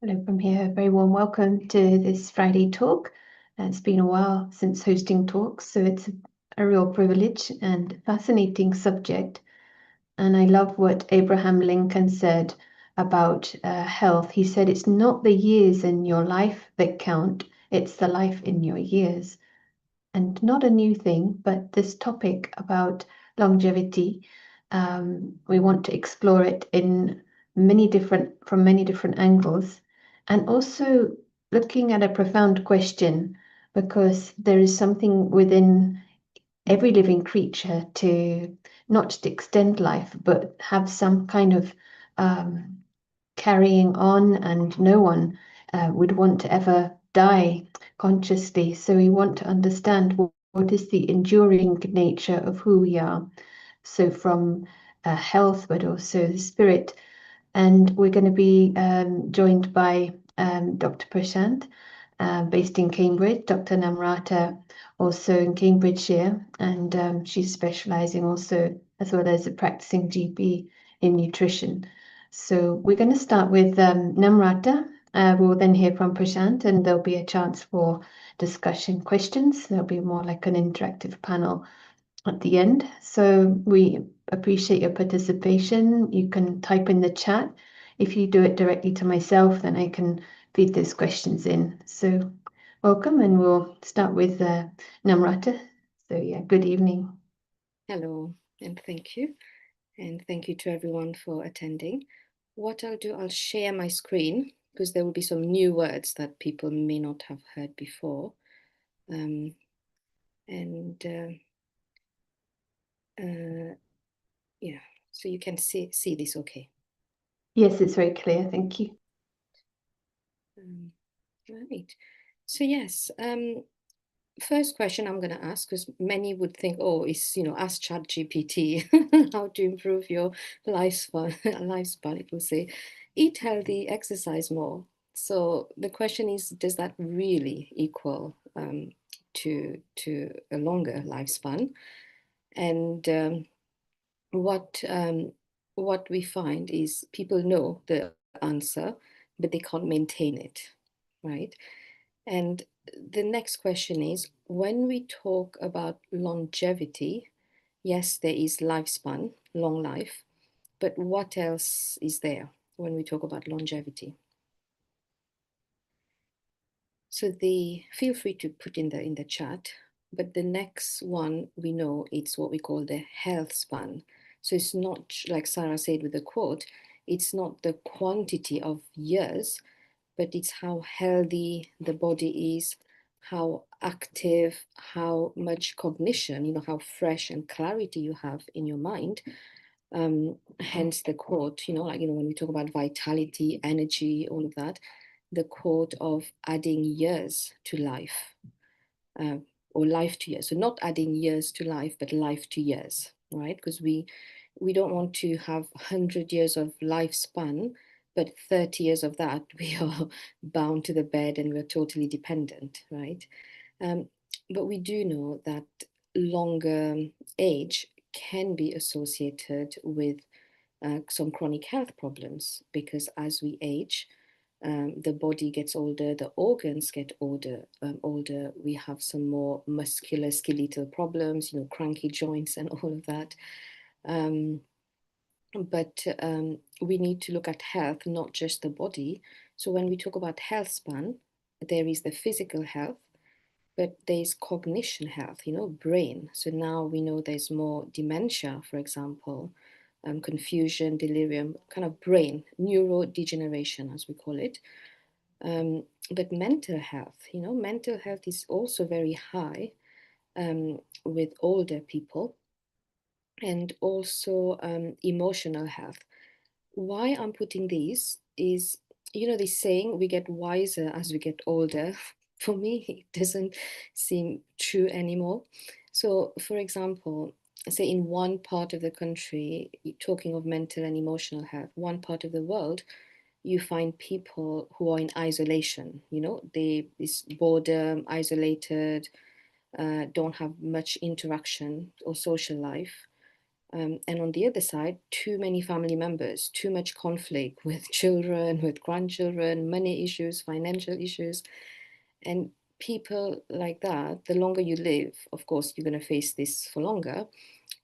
Hello from here. Very warm welcome to this Friday talk. It's been a while since hosting talks, so it's a real privilege and fascinating subject. And I love what Abraham Lincoln said about health. He said, "It's not the years in your life that count, it's the life in your years." And not a new thing, but this topic about longevity, we want to explore it in from many different angles, and also looking at a profound question, because there is something within every living creature to not just extend life, but have some kind of um, carrying on, and no one would want to ever die consciously. So we want to understand what is the enduring nature of who we are. So from health, but also the spirit. And we're going to be joined by Dr. Prashant, based in Cambridge, Dr. Namrata, also in Cambridgeshire, and she's specializing also as well as a practicing GP in nutrition. So we're going to start with Namrata. We'll then hear from Prashant, and there'll be a chance for discussion questions. There'll be more like an interactive panel at the end. So we appreciate your participation. You can type in the chat. If you do it directly to myself, then I can feed those questions in. So welcome, and we'll start with Namrata. So yeah, good evening. Hello, and thank you. And thank you to everyone for attending. What I'll do, I'll share my screen because there will be some new words that people may not have heard before. Yeah, so you can see this okay. Yes, it's very clear. Thank you. Right. So yes, first question I'm going to ask, because many would think, oh, it's, ask ChatGPT how to improve your lifespan. It will say, eat healthy, exercise more. So the question is, does that really equal to a longer lifespan? And what we find is people know the answer, but they can't maintain it, right? And the next question is, when we talk about longevity, yes, there is lifespan, long life, but what else is there when we talk about longevity? So feel free to put in the chat, but the next one we know it's what we call the health span. So it's not like Sarah said with the quote, it's not the quantity of years, but it's how healthy the body is, how active, how much cognition, how fresh and clarity you have in your mind. Hence the quote, when we talk about vitality, energy, all of that, the quote of adding years to life, or life to years. So not adding years to life, but life to years, right? Because we don't want to have 100 years of lifespan, but 30 years of that, we are bound to the bed and we're totally dependent, right? But we do know that longer age can be associated with some chronic health problems, because as we age, the body gets older, the organs get older. We have some more muscular skeletal problems, cranky joints and all of that. But we need to look at health, not just the body. So when we talk about health span, there is the physical health, but there's cognition health, brain. So now we know there's more dementia, for example, confusion, delirium, kind of brain, neurodegeneration, as we call it. But mental health, mental health is also very high with older people, and also emotional health. Why I'm putting these is, this saying, we get wiser as we get older. For me, it doesn't seem true anymore. So, for example, say in one part of the country, talking of mental and emotional health, one part of the world, you find people who are in isolation, this boredom, isolated, don't have much interaction or social life. And on the other side, too many family members, too much conflict with children, with grandchildren, money issues, financial issues. And people like that, the longer you live, of course, you're going to face this for longer.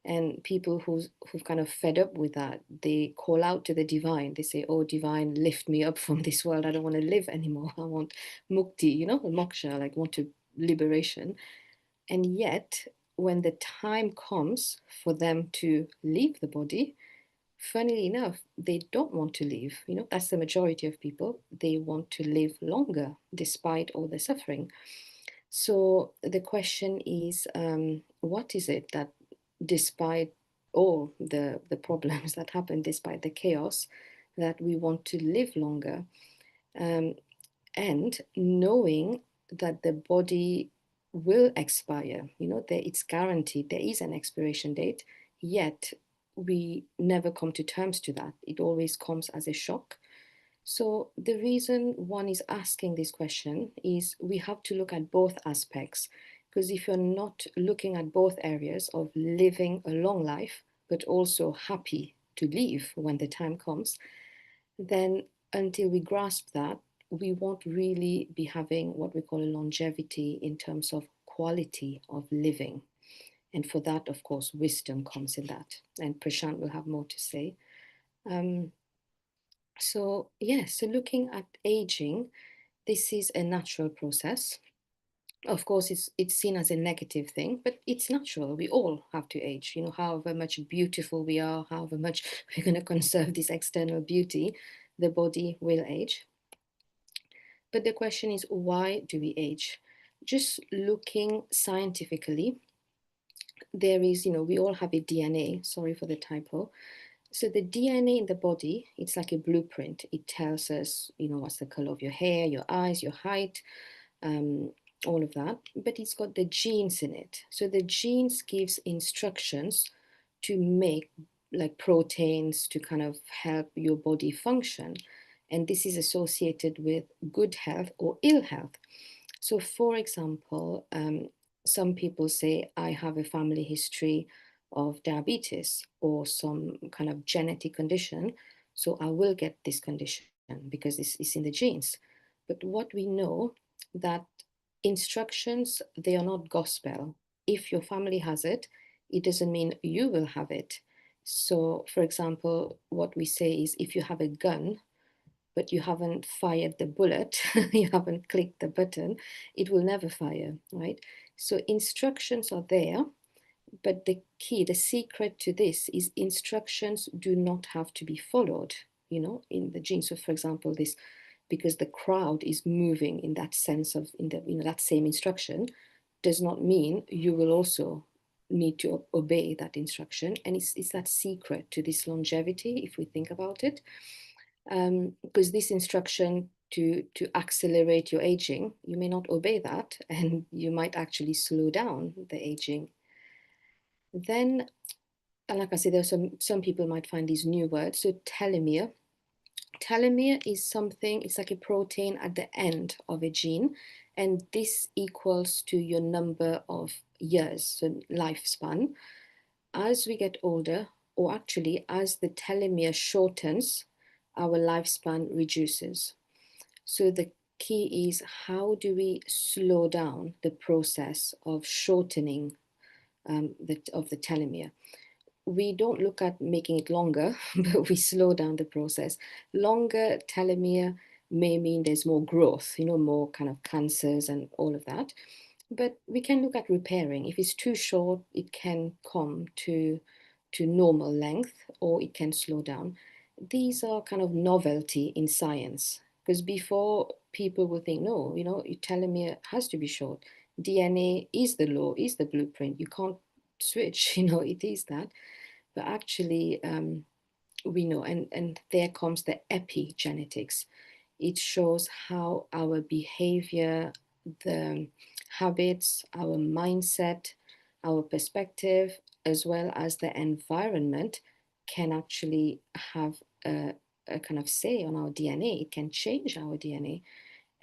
And people who've kind of fed up with that, they call out to the divine. They say, oh, divine, lift me up from this world. I don't want to live anymore. I want mukti, moksha, like want to liberation. And yet, when the time comes for them to leave the body, funnily enough, they don't want to leave. That's the majority of people. They want to live longer despite all the suffering. So the question is, what is it that, despite all the problems that happen, despite the chaos, that we want to live longer? And knowing that the body will expire, it's guaranteed, there is an expiration date, yet we never come to terms to that. It always comes as a shock. So the reason one is asking this question is we have to look at both aspects, because if you're not looking at both areas of living a long life, but also happy to leave when the time comes, then until we grasp that, we won't really be having what we call a longevity in terms of quality of living. And for that, of course, wisdom comes in that. And Prashant will have more to say. So looking at aging, this is a natural process. Of course, it's seen as a negative thing, but it's natural. We all have to age. However much beautiful we are, however much we're going to conserve this external beauty, the body will age. But the question is, why do we age? Just looking scientifically, there is, we all have a DNA. Sorry for the typo. So the DNA in the body, it's like a blueprint. It tells us, what's the color of your hair, your eyes, your height, all of that. But it's got the genes in it. So the genes gives instructions to make like proteins to kind of help your body function. And this is associated with good health or ill health. So for example, some people say, I have a family history of diabetes or some kind of genetic condition, so I will get this condition because this is in the genes. But what we know, that instructions, they are not gospel. If your family has it, it doesn't mean you will have it. So for example, what we say is, if you have a gun, but you haven't fired the bullet, you haven't clicked the button, it will never fire, right? So instructions are there, but the key, the secret to this is instructions do not have to be followed, in the gene. So for example, this, because the crowd is moving in that sense of, in the, that same instruction, does not mean you will also need to obey that instruction. And it's that secret to this longevity, if we think about it. Because this instruction to accelerate your aging, you may not obey that, and you might actually slow down the aging. Then, like I said, there's some people might find these new words. So telomere. Telomere is something, it's like a protein at the end of a gene, and this equals to your number of years, so lifespan. As we get older, or actually as the telomere shortens, our lifespan reduces. So the key is, how do we slow down the process of shortening of the telomere? We don't look at making it longer, but we slow down the process. Longer telomere may mean there's more growth, more kind of cancers and all of that. But we can look at repairing. If it's too short, it can come to normal length, or it can slow down. These are kind of novelty in science, because before, people would think, no, your telomere has to be short. DNA is the law, is the blueprint. You can't switch, it is that. But actually, we know, and there comes the epigenetics. It shows how our behavior, the habits, our mindset, our perspective, as well as the environment, can actually have a kind of say on our DNA. It can change our DNA.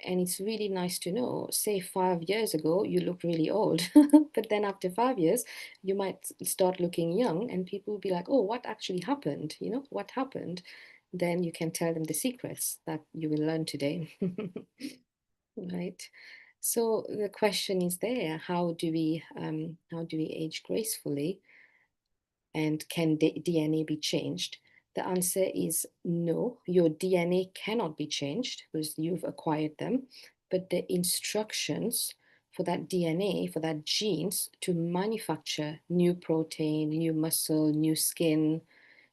And it's really nice to know, say 5 years ago, you looked really old, but then after 5 years, you might start looking young and people will be like, oh, what actually happened? You know, what happened? Then you can tell them the secrets that you will learn today. Right. So the question is there, how do we age gracefully, and can DNA be changed? The answer is no, your DNA cannot be changed because you've acquired them, but the instructions for that DNA, for that genes to manufacture new protein, new muscle, new skin,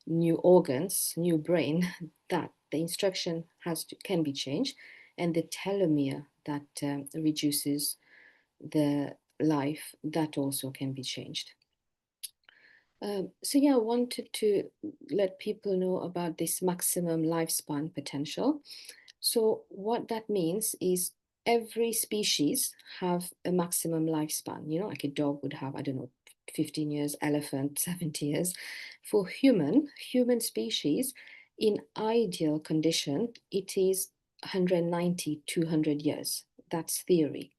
new organs, new brain, that the instruction can be changed, and the telomere that reduces the life, that also can be changed. So yeah, I wanted to let people know about this maximum lifespan potential. So what that means is every species have a maximum lifespan. You know, like a dog would have, I don't know, 15 years, elephant, 70 years. For human species, in ideal condition, it is 190, 200 years. That's theory.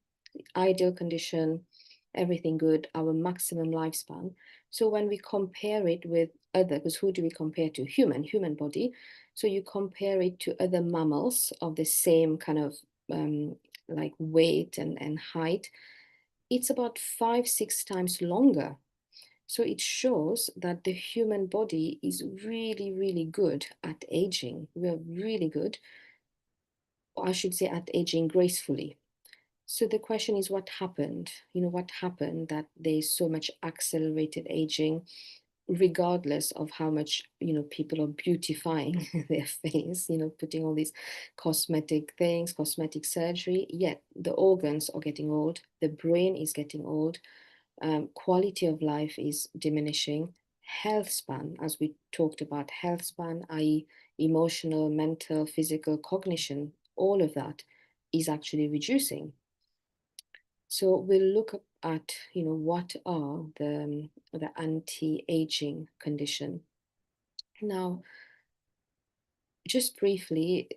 Ideal condition, everything good, our maximum lifespan. So when we compare it with other, because who do we compare to? Human body. So you compare it to other mammals of the same kind of like weight and height, it's about 5-6 times longer. So it shows that the human body is really, really good at aging. We're really good, or I should say, at aging gracefully. So the question is, what happened? You know, what happened that there's so much accelerated aging, regardless of how much, you know, people are beautifying their face, you know, putting all these cosmetic things, cosmetic surgery, yet the organs are getting old, the brain is getting old, quality of life is diminishing, health span, as we talked about, health span, i.e. emotional, mental, physical, cognition, all of that is actually reducing. So we'll look at, you know, what are the anti-aging condition. Now, just briefly,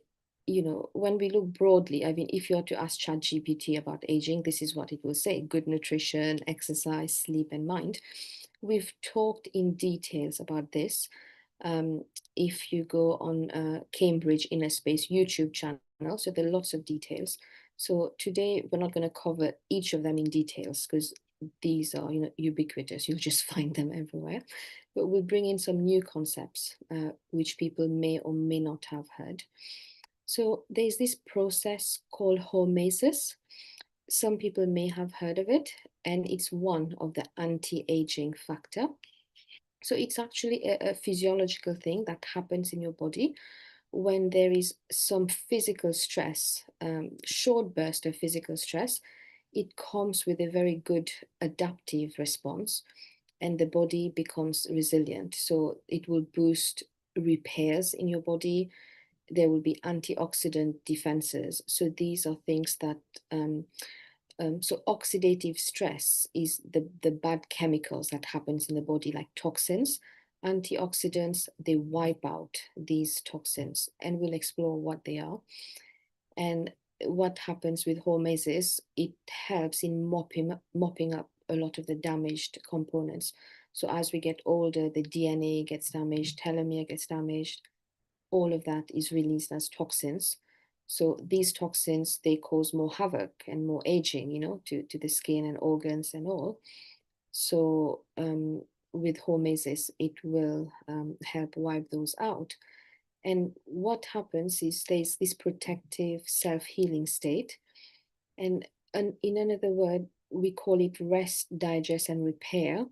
you know, when we look broadly, I mean, if you are to ask ChatGPT about aging, this is what it will say: good nutrition, exercise, sleep, and mind. We've talked in details about this. If you go on Cambridge Inner Space YouTube channel, so there are lots of details. So today we're not going to cover each of them in details because these are, you know, ubiquitous. You'll just find them everywhere. But we'll bring in some new concepts which people may or may not have heard. So there's this process called hormesis. Some people may have heard of it, and it's one of the anti-aging factor. So it's actually a physiological thing that happens in your body when there is some physical stress, short burst of physical stress. It comes with a very good adaptive response, and the body becomes resilient. So it will boost repairs in your body. There will be antioxidant defenses. So these are things that so oxidative stress is the bad chemicals that happens in the body, like toxins. Antioxidants, they wipe out these toxins, and we'll explore what they are. And what happens with hormesis, it helps in mopping up a lot of the damaged components. So as we get older, the DNA gets damaged, telomere gets damaged, all of that is released as toxins. So these toxins, they cause more havoc and more aging, you know, to the skin and organs and all. So with hormesis, it will help wipe those out. And what happens is there's this protective self-healing state. And in another word, we call it rest, digest, and repair.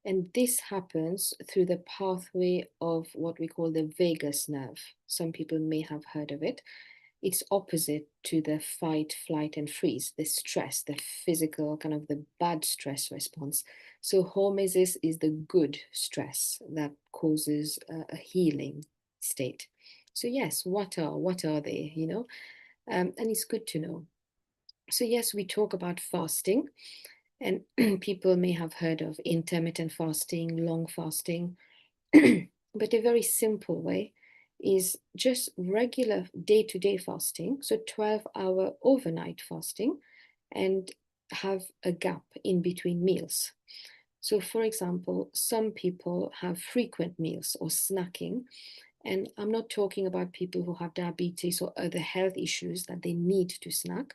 And this happens through the pathway of what we call the vagus nerve. Some people may have heard of it. It's opposite to the fight, flight, and freeze, the stress, the physical, kind of the bad stress response. So hormesis is the good stress that causes a healing state. So yes, what are they, you know? And it's good to know. So yes, we talk about fasting, and people may have heard of intermittent fasting, long fasting, but a very simple way is just regular day-to-day fasting, so 12-hour overnight fasting, and have a gap in between meals. So for example, some people have frequent meals or snacking, and I'm not talking about people who have diabetes or other health issues that they need to snack,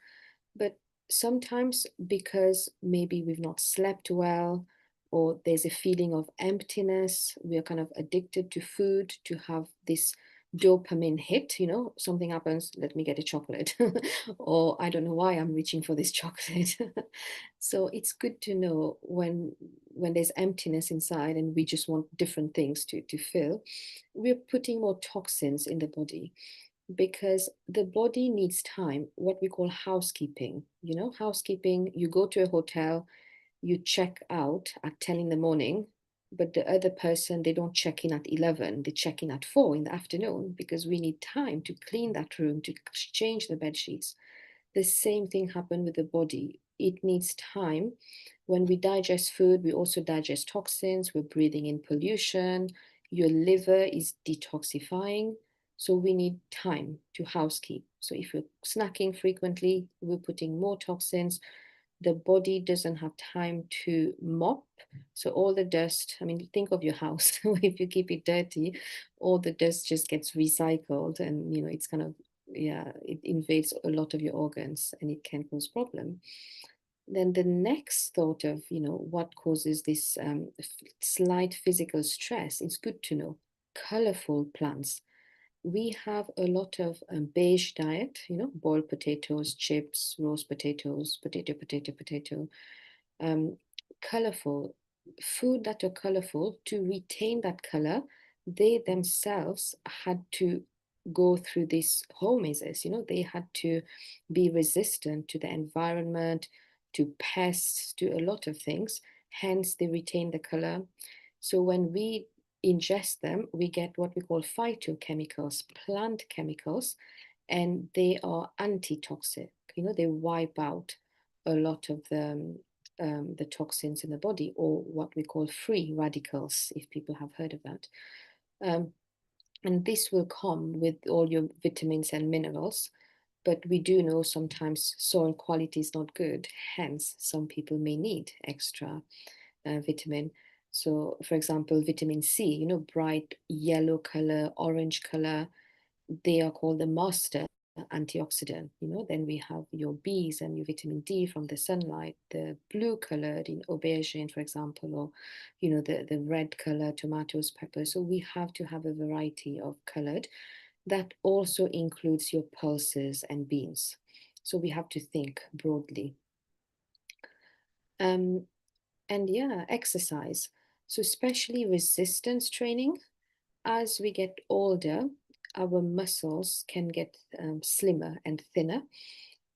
but sometimes because maybe we've not slept well, or there's a feeling of emptiness, we are kind of addicted to food to have this dopamine hit, something happens, let me get a chocolate, or I don't know why I'm reaching for this chocolate. So it's good to know when there's emptiness inside and we just want different things to fill, we're putting more toxins in the body, because the body needs time, what we call housekeeping. Housekeeping, you go to a hotel, you check out at 10 in the morning, but the other person, they don't check in at 11, they check in at 4 in the afternoon, because we need time to clean that room, to change the bed sheets. The same thing happened with the body. It needs time. When we digest food, we also digest toxins, we're breathing in pollution, your liver is detoxifying. So we need time to housekeep. So if we're snacking frequently, we're putting more toxins. The body doesn't have time to mop. So all the dust, I mean, think of your house. If you keep it dirty, all the dust just gets recycled, and it's kind of, yeah, it invades a lot of your organs and it can cause problem. Then the next thought of, what causes this slight physical stress, it's good to know colorful plants. We have a lot of beige diet, boiled potatoes, chips, roast potatoes, potato, um, colorful food that are colorful. To retain that color, they themselves had to go through this hormesis. They had to be resistant to the environment, to pests, to a lot of things. Hence, they retain the color. So when we ingest them, we get what we call phytochemicals, plant chemicals, and they are antitoxic. They wipe out a lot of the toxins in the body, or what we call free radicals, if people have heard of that. And this will come with all your vitamins and minerals. But we do know sometimes soil quality is not good. Hence, some people may need extra vitamin. So, for example, vitamin C, bright yellow color, orange color, they are called the master antioxidant. Then we have your B's and your vitamin D from the sunlight, the blue colored in aubergine, for example, or the red color tomatoes, peppers. So we have to have a variety of colored. That also includes your pulses and beans. So we have to think broadly. And yeah, exercise. So especially resistance training. As we get older, our muscles can get slimmer and thinner.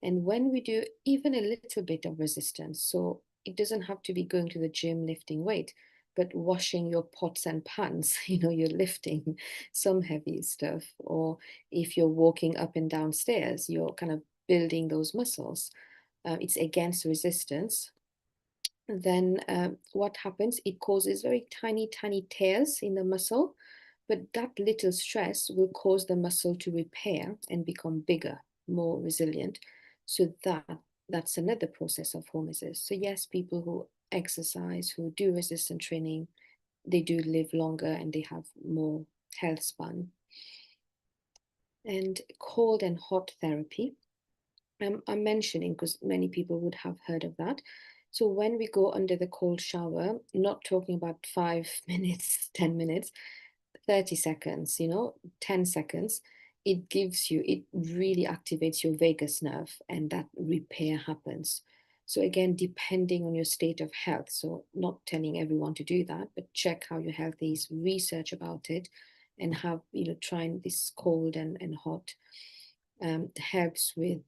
And when we do even a little bit of resistance, so it doesn't have to be going to the gym lifting weight, but washing your pots and pans, you're lifting some heavy stuff. Or if you're walking up and down stairs, you're kind of building those muscles. It's against resistance. Then what happens? It causes very tiny, tiny tears in the muscle, but that little stress will cause the muscle to repair and become bigger, more resilient. So that's another process of hormesis. So yes, people who exercise, who do resistance training, they do live longer and they have more health span. And cold and hot therapy. I'm mentioning because many people would have heard of that. So when we go under the cold shower, not talking about 5 minutes, 10 minutes, 30 seconds, 10 seconds, it really activates your vagus nerve and that repair happens. So again, depending on your state of health, so not telling everyone to do that, but check how your health is, research about it, and have, trying this cold and hot. Helps with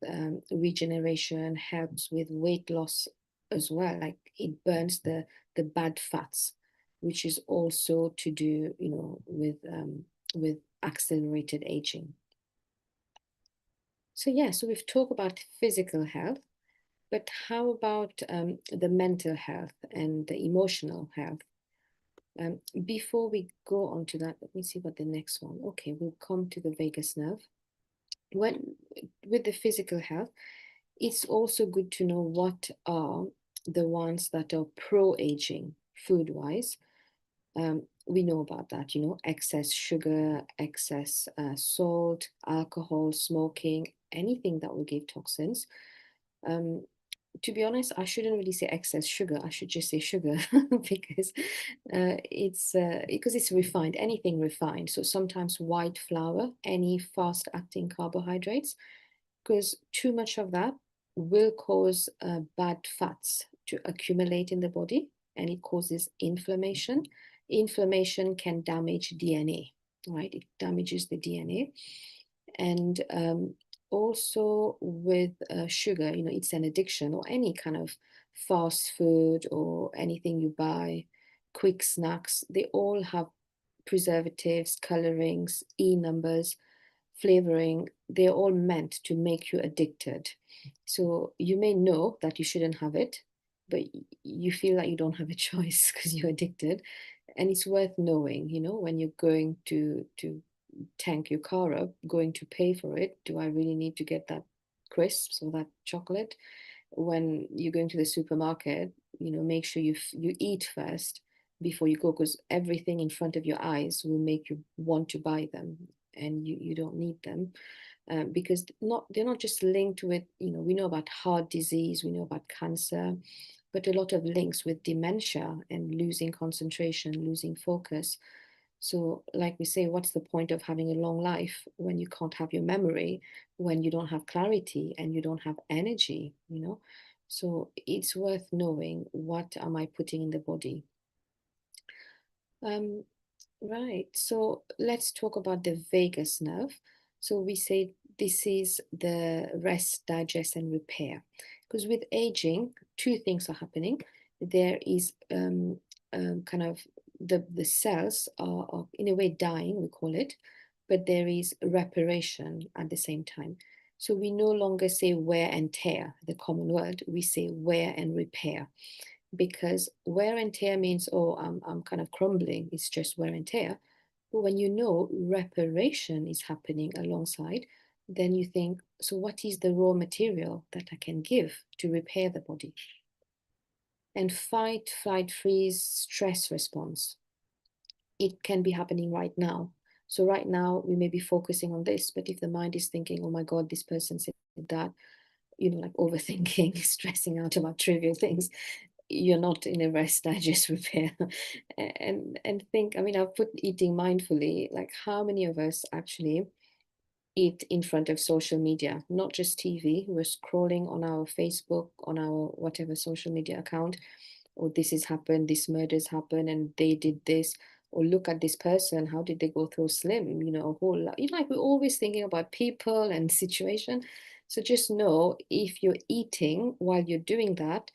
regeneration, helps with weight loss as well. Like it burns the bad fats, which is also to do, with accelerated aging. So yeah, so we've talked about physical health, but how about the mental health and the emotional health? Before we go on to that, let me see what the next one. Okay, we'll come to the vagus nerve. When with the physical health, it's also good to know what are the ones that are pro-aging food-wise. We know about that, excess sugar, excess salt, alcohol, smoking, anything that will give toxins. To be honest, I shouldn't really say excess sugar. I should just say sugar because it's refined, anything refined. So sometimes white flour, any fast-acting carbohydrates, because too much of that will cause bad fats to accumulate in the body, and it causes inflammation. Inflammation can damage DNA, right? It damages the DNA. And also with sugar, it's an addiction, or any kind of fast food or anything you buy, quick snacks, they all have preservatives, colorings, numbers, flavoring. They're all meant to make you addicted. So you may know that you shouldn't have it, but you feel like you don't have a choice because you're addicted. And it's worth knowing, when you're going to tank your car up, going to pay for it, do I really need to get that crisps or that chocolate? When you're going to the supermarket, make sure you eat first before you go, because everything in front of your eyes will make you want to buy them, and you don't need them. Because they're not just linked with, we know about heart disease, we know about cancer, but a lot of links with dementia and losing concentration, losing focus. So like we say, what's the point of having a long life when you can't have your memory, when you don't have clarity and you don't have energy, So it's worth knowing, what am I putting in the body? Right, so let's talk about the vagus nerve. So we say this is the rest, digest, and repair. Because with aging, two things are happening. There is kind of the cells are in a way dying, we call it, but there is reparation at the same time. So we no longer say wear and tear, the common word, we say wear and repair, because wear and tear means, oh, I'm kind of crumbling, it's just wear and tear. But when you know reparation is happening alongside, then you think, so what is the raw material that I can give to repair the body? And fight, flight, freeze, stress response, it can be happening right now. So right now we may be focusing on this, but if the mind is thinking, oh my God, this person said that, like overthinking, stressing out about trivial things, you're not in a rest, digest, repair. And think, I've put eating mindfully, like how many of us actually eat in front of social media, not just TV. We're scrolling on our Facebook, on our whatever social media account, or this has happened, this murder's happened, and they did this, or look at this person, how did they go through slim, a whole lot. Like we're always thinking about people and situation. So just know, if you're eating while you're doing that,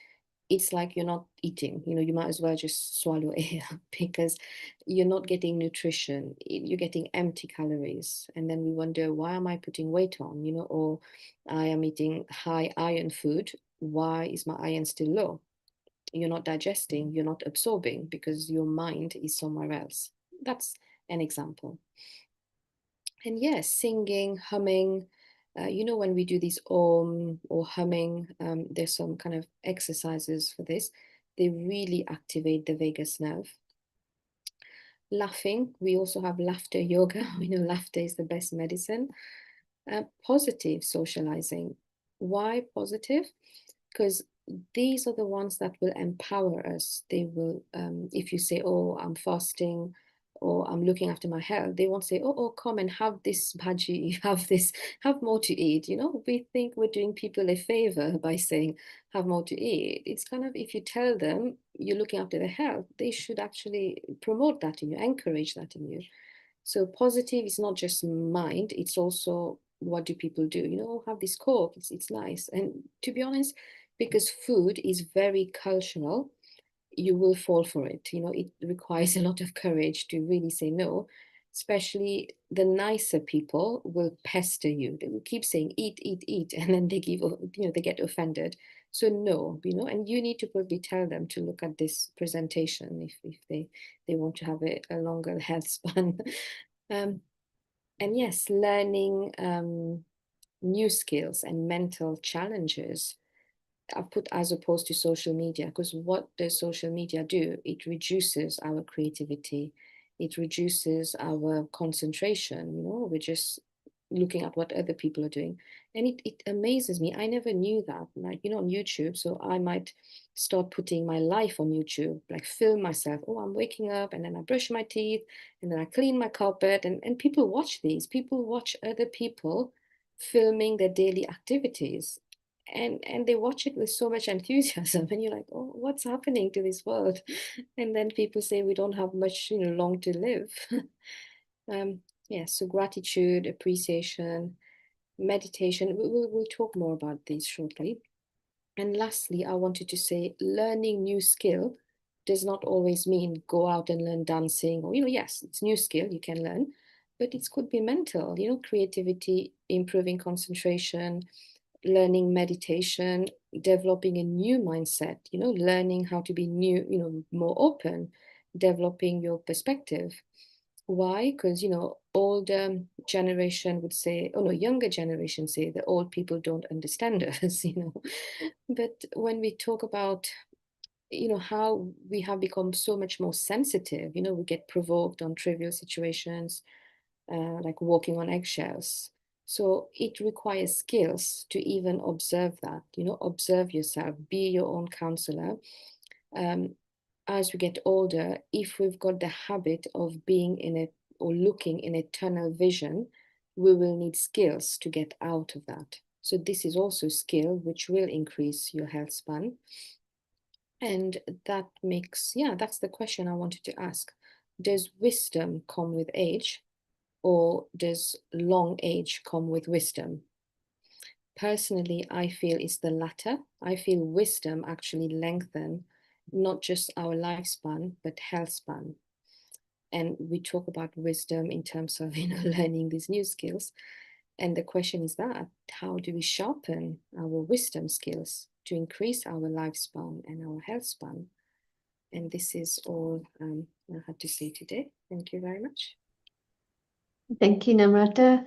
it's like you're not eating, you might as well just swallow air because you're not getting nutrition, you're getting empty calories. And then we wonder, why am I putting weight on, or I am eating high iron food, why is my iron still low? You're not digesting, you're not absorbing, because your mind is somewhere else. That's an example. And yes, singing, humming, when we do these om or humming, there's some kind of exercises for this. They really activate the vagus nerve. Laughing, we also have laughter yoga. We know laughter is the best medicine. Positive socializing. Why positive? Because these are the ones that will empower us. They will, if you say, oh, I'm fasting, or I'm looking after my health, they won't say, oh, come and have this bhaji, have this, have more to eat. We think we're doing people a favor by saying, have more to eat. It's kind of, if you tell them you're looking after their health, they should actually promote that in you, encourage that in you. So positive is not just mind, it's also, what do people do? Have this Coke, it's nice. And to be honest, because food is very cultural, you will fall for it. It requires a lot of courage to really say no. Especially the nicer people will pester you. They will keep saying, eat, eat, eat. And then they give, they get offended. So no, and you need to probably tell them to look at this presentation if they want to have a longer health span. And yes, learning new skills and mental challenges I've put as opposed to social media, because what does social media do? It reduces our creativity, it reduces our concentration. We're just looking at what other people are doing. And it amazes me. I never knew that, like, on YouTube. So I might start putting my life on YouTube, like film myself. Oh, I'm waking up and then I brush my teeth and then I clean my carpet. And people watch these. People watch other people filming their daily activities, and they watch it with so much enthusiasm, and you're like, oh, what's happening to this world? And then people say we don't have much long to live. Yeah, so gratitude, appreciation, meditation, we'll talk more about these shortly. And lastly, I wanted to say learning new skill does not always mean go out and learn dancing, or yes, it's new skill you can learn, but it could be mental, creativity, improving concentration, learning meditation, developing a new mindset, learning how to be new, more open, developing your perspective. Why? Because, older generation would say, oh no, younger generation say the old people don't understand us. But when we talk about, how we have become so much more sensitive, we get provoked on trivial situations, like walking on eggshells. So it requires skills to even observe that, observe yourself, be your own counselor. As we get older, if we've got the habit of being in it or looking in a tunnel vision, we will need skills to get out of that. So this is also a skill which will increase your health span. And that makes, that's the question I wanted to ask. Does wisdom come with age? Or does long age come with wisdom? Personally, I feel it's the latter. I feel wisdom actually lengthen not just our lifespan, but health span. And we talk about wisdom in terms of, learning these new skills. And the question is that, how do we sharpen our wisdom skills to increase our lifespan and our health span? And this is all I had to say today. Thank you very much. Thank you, Namrata.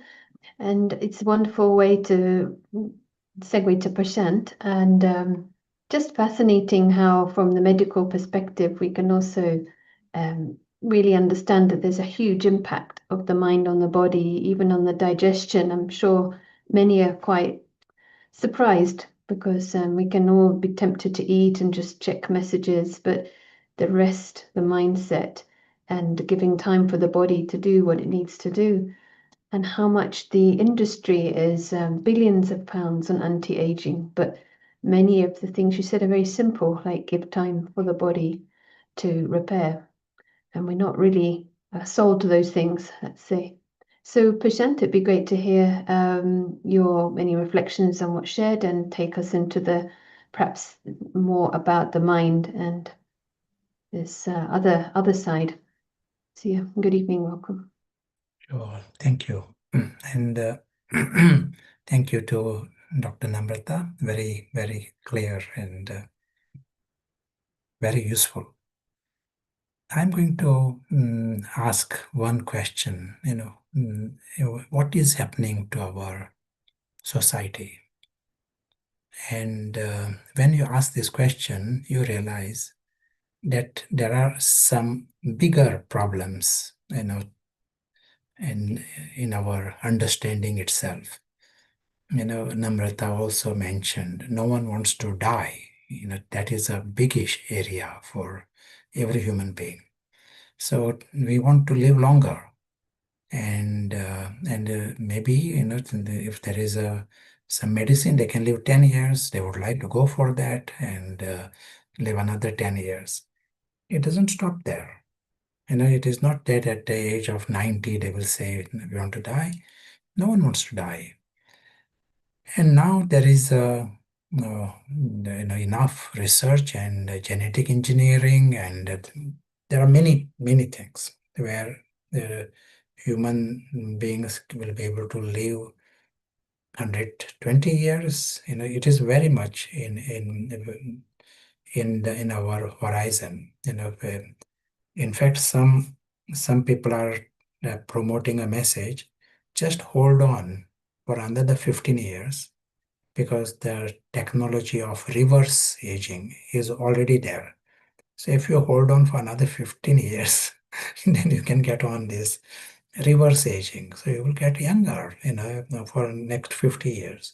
And it's a wonderful way to segue to Prashant. And just fascinating how, from the medical perspective, we can also really understand that there's a huge impact of the mind on the body, even on the digestion. I'm sure many are quite surprised because we can all be tempted to eat and just check messages, but the rest, the mindset, and giving time for the body to do what it needs to do, and how much the industry is billions of pounds on anti-aging, but many of the things you said are very simple, like give time for the body to repair, and we're not really sold to those things, let's say. So, Prashant, it'd be great to hear your many reflections on what's shared and take us into the perhaps more about the mind and this other side. So, yeah, good evening, welcome. Sure, thank you. And thank you to Dr. Namrata. Very, very clear and very useful. I'm going to ask one question, what is happening to our society? And when you ask this question, you realize that there are some bigger problems, in our understanding itself. Namrata also mentioned no one wants to die. That is a biggish area for every human being. So we want to live longer, and maybe if there is some medicine they can live 10 years, they would like to go for that and live another 10 years. It doesn't stop there. It is not that at the age of 90 they will say we want to die. No one wants to die. And now there is enough research and genetic engineering, and there are many, many things where human beings will be able to live 120 years, it is very much in our horizon. In fact, some people are promoting a message, just hold on for another 15 years, because the technology of reverse aging is already there. So if you hold on for another 15 years, then you can get on this reverse aging. So you will get younger, for next 50 years.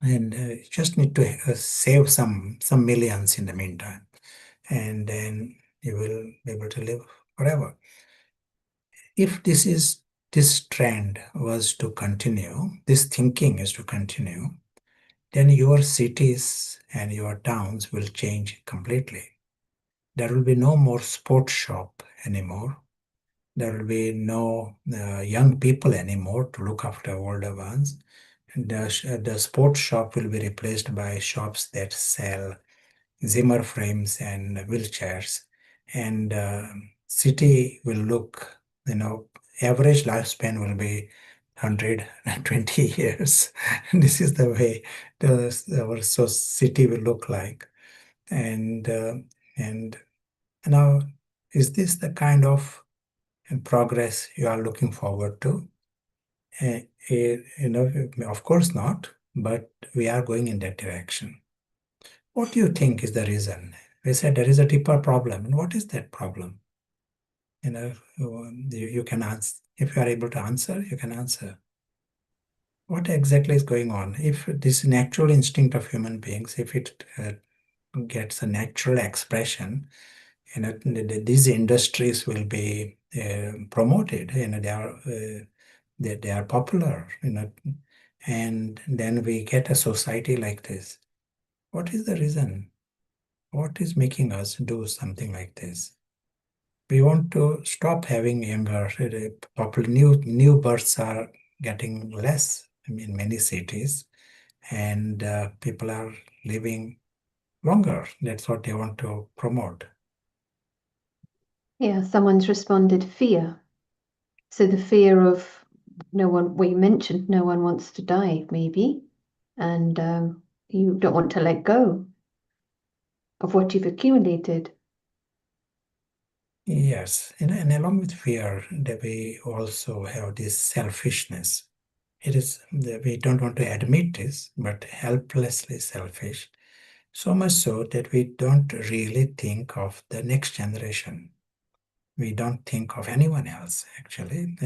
And you just need to save some millions in the meantime. And then you will be able to live forever. If this trend was to continue, this thinking is to continue, then your cities and your towns will change completely. There will be no more sports shop anymore. There will be no young people anymore to look after older ones. The sports shop will be replaced by shops that sell Zimmer frames and wheelchairs. And city will look, average lifespan will be 120 years. This is the way our city will look like. And now, is this the kind of progress you are looking forward to? Of course not, but we are going in that direction. What do you think is the reason? We said there is a deeper problem. And what is that problem? You can answer. If you are able to answer, you can answer. What exactly is going on? If this natural instinct of human beings, if it gets a natural expression, these industries will be promoted. They are popular. And then we get a society like this. What is the reason? What is making us do something like this? We want to stop having younger new births are getting less in many cities, and people are living longer. That's what they want to promote. Yeah, someone's responded fear. So the fear of you mentioned no one wants to die, maybe, and you don't want to let go of what you've accumulated. Yes, and along with fear, that we also have this selfishness. It is that we don't want to admit this, but helplessly selfish. So much so that we don't really think of the next generation. We don't think of anyone else, actually.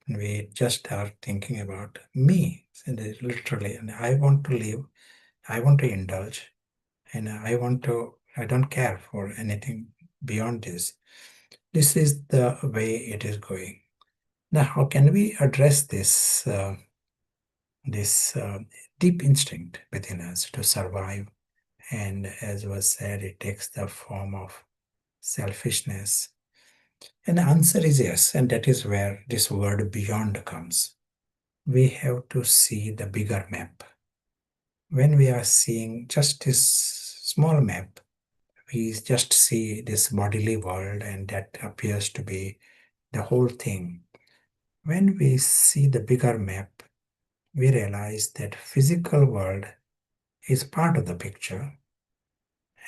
We just are thinking about me, literally. And I want to live, I want to indulge, and I don't care for anything beyond this. This is the way it is going. Now, how can we address this deep instinct within us to survive? And as was said, it takes the form of selfishness. And the answer is yes, and that is where this word beyond comes. We have to see the bigger map. When we are seeing just this small map, we just see this bodily world, and that appears to be the whole thing. When we see the bigger map, we realize that physical world is part of the picture,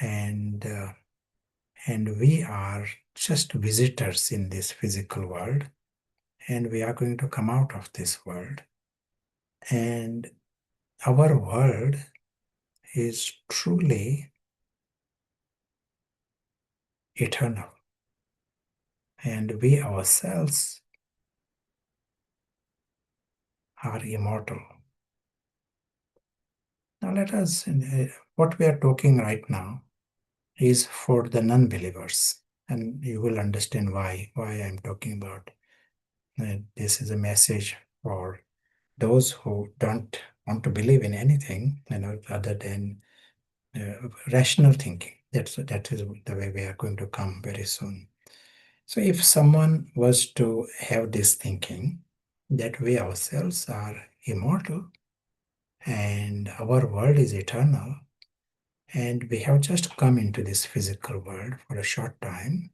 and we are just visitors in this physical world, and we are going to come out of this world. And our world is truly eternal, and we ourselves are immortal. Now let us, what we are talking right now is for the non-believers, and you will understand why I'm talking about. This is a message for those who don't want to believe in anything, other than rational thinking. That is the way we are going to come very soon. So if someone was to have this thinking that we ourselves are immortal and our world is eternal, and we have just come into this physical world for a short time,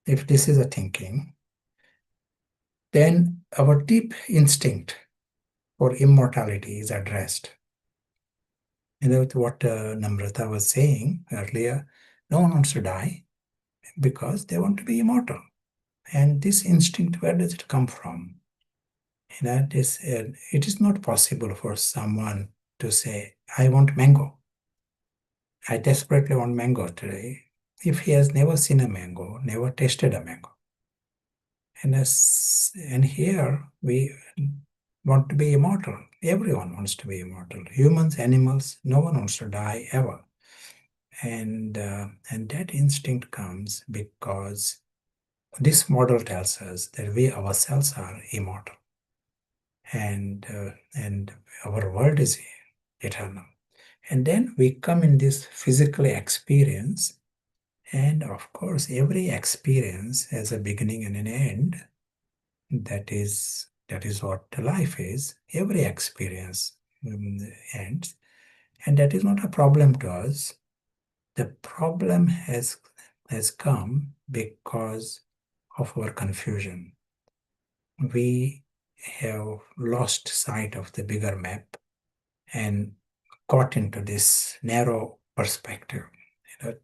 if this is a thinking, then our deep instinct for immortality is addressed. What Namrata was saying earlier, no one wants to die because they want to be immortal. And this instinct, where does it come from? It is not possible for someone to say, I want mango. I desperately want mango today, if he has never seen a mango, never tasted a mango. And here we want to be immortal. Everyone wants to be immortal. Humans, animals, no one wants to die ever. And that instinct comes because this model tells us that we ourselves are immortal, and our world is eternal. And then we come in this physical experience, and of course, every experience has a beginning and an end. That is what life is. Every experience ends, and that is not a problem to us. The problem has come because of our confusion. We have lost sight of the bigger map and got into this narrow perspective.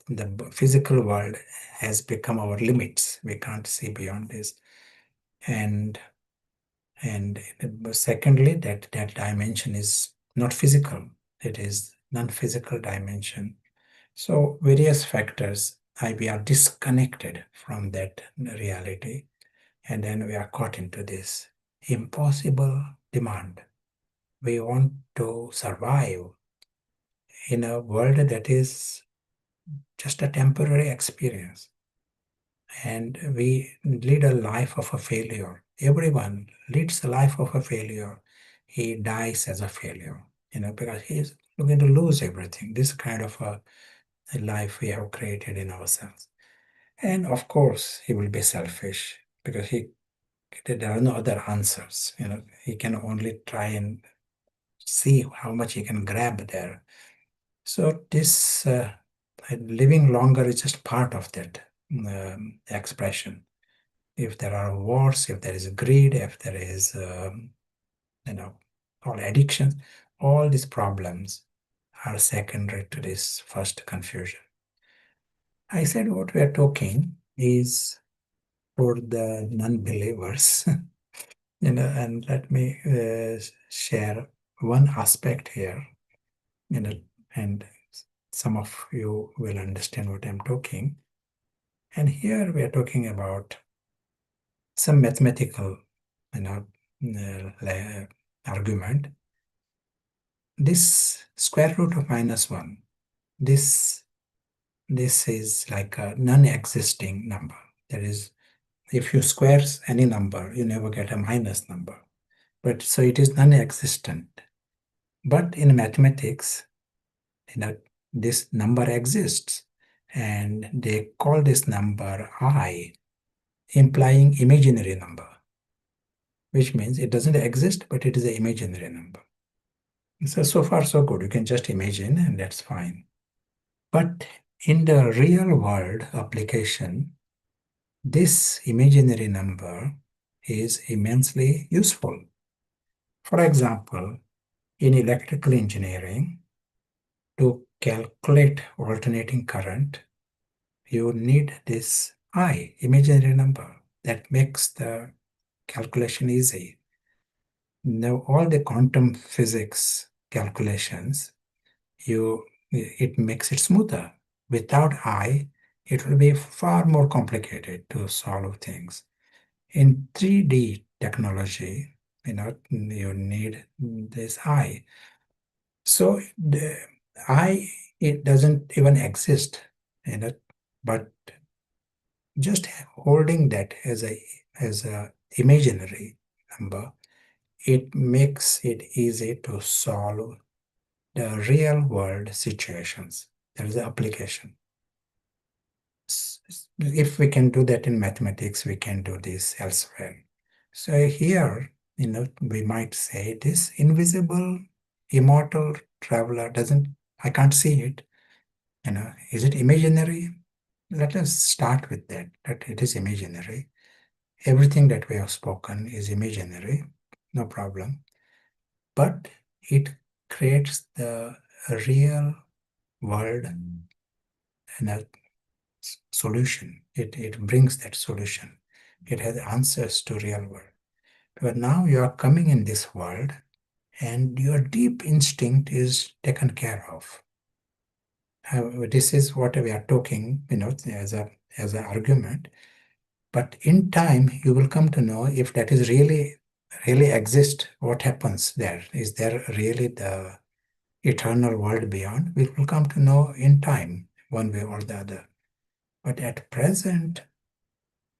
The physical world has become our limits. We can't see beyond this. And secondly, that dimension is not physical. It is non-physical dimension. So various factors, we are disconnected from that reality, and then we are caught into this impossible demand. We want to survive in a world that is just a temporary experience. And we lead a life of a failure. Everyone leads a life of a failure. He dies as a failure, because he is going to lose everything. This kind of a life we have created in ourselves. And of course, he will be selfish because there are no other answers. He can only try and see how much he can grab there. So this living longer is just part of that expression. If there are wars, if there is greed, if there is, all addictions, all these problems are secondary to this first confusion. I said what we are talking is for the non-believers, and let me share one aspect here, and some of you will understand what I'm talking. And here we are talking about some mathematical, argument. This square root of -1, this is like a non-existing number. That is, if you square any number, you never get a minus number. But so it is non-existent. But in mathematics, this number exists, and they call this number I, implying imaginary number, which means it doesn't exist, but it is an imaginary number. So far so good. You can just imagine, and that's fine. But in the real world application, this imaginary number is immensely useful. For example, in electrical engineering, to calculate alternating current, you need this I, imaginary number, that makes the calculation easy. Now, all the quantum physics calculations, it makes it smoother. Without I, it will be far more complicated to solve things. In 3D technology, you need this I. So the I, it doesn't even exist, but just holding that as a imaginary number, it makes it easy to solve the real world situations. There is an application. If we can do that in mathematics, we can do this elsewhere. So here, we might say this invisible, immortal traveler I can't see it. Is it imaginary? Let us start with that it is imaginary. Everything that we have spoken is imaginary, no problem. but it creates the real world solution. It brings that solution. It has answers to real world. But now you are coming in this world and your deep instinct is taken care of. This is what we are talking, as an argument. But in time, you will come to know if that is really exist. What happens there? Is there really the eternal world beyond? We will come to know in time, one way or the other. But at present,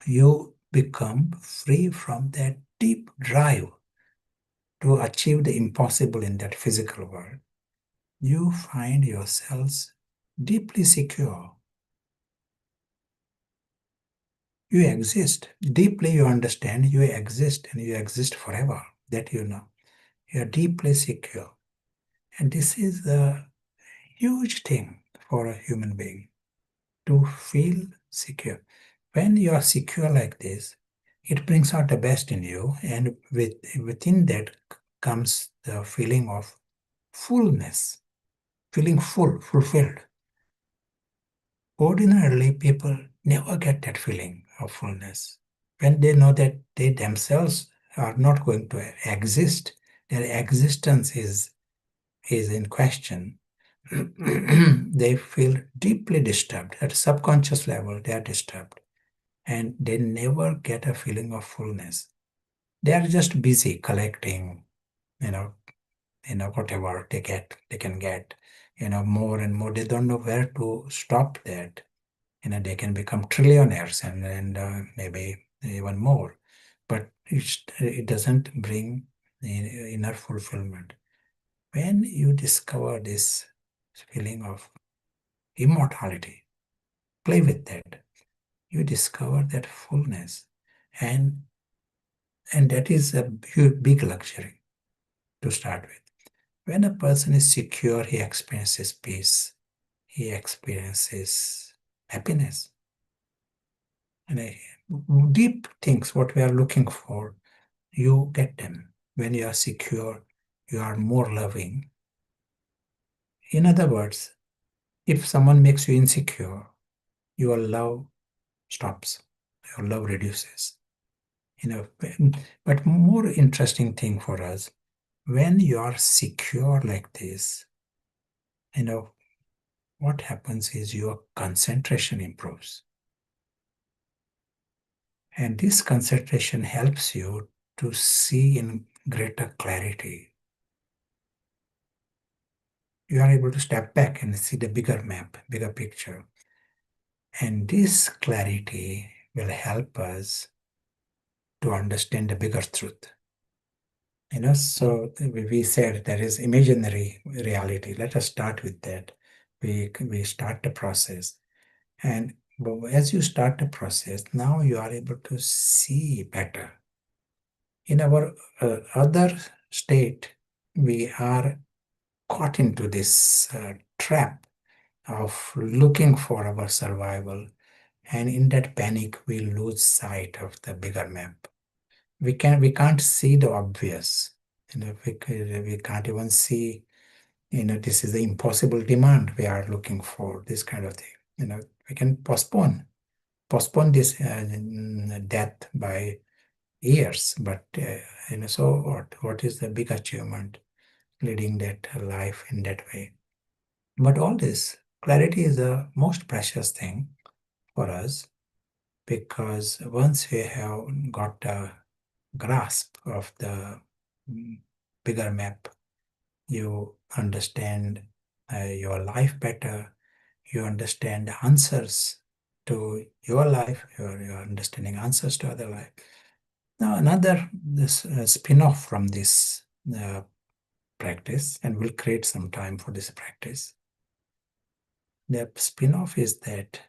you become free from that deep drive to achieve the impossible in that physical world. You find yourselves deeply secure. You exist. Deeply you understand you exist and you exist forever. That you know. You are deeply secure. And this is a huge thing for a human being, to feel secure. When you are secure like this, it brings out the best in you, and within that comes the feeling of fullness, feeling fulfilled. Ordinarily, people never get that feeling of fullness. When they know that they themselves are not going to exist, their existence is in question, they feel deeply disturbed. At a subconscious level, they are disturbed. And they never get a feeling of fullness. They are just busy collecting, whatever they can get, more and more. They don't know where to stop that. They can become trillionaires and maybe even more. But it doesn't bring inner fulfillment. When you discover this feeling of immortality, play with that. You discover that fullness, and that is a big luxury to start with. When a person is secure, he experiences peace, he experiences happiness. And deep things, what we are looking for, you get them. When you are secure, you are more loving. In other words, if someone makes you insecure, your love stops, your love reduces. But more interesting thing for us, when you are secure like this, what happens is your concentration improves. And this concentration helps you to see in greater clarity. You are able to step back and see the bigger map, bigger picture. And this clarity will help us to understand the bigger truth. So we said there is imaginary reality. Let us start with that. We start the process. And as you start the process, now you are able to see better. In our other state, we are caught into this trap of looking for our survival. And in that panic, we lose sight of the bigger map. We can't see the obvious. We can't even see, this is the impossible demand we are looking for, this kind of thing. We can postpone this death by years, but so what is the big achievement leading that life in that way? But all this clarity is the most precious thing for us, because once we have got a grasp of the bigger map, you understand your life better, you understand the answers to your life, you're understanding answers to other life. Now another spin-off from this practice, and we'll create some time for this practice. The spin-off is that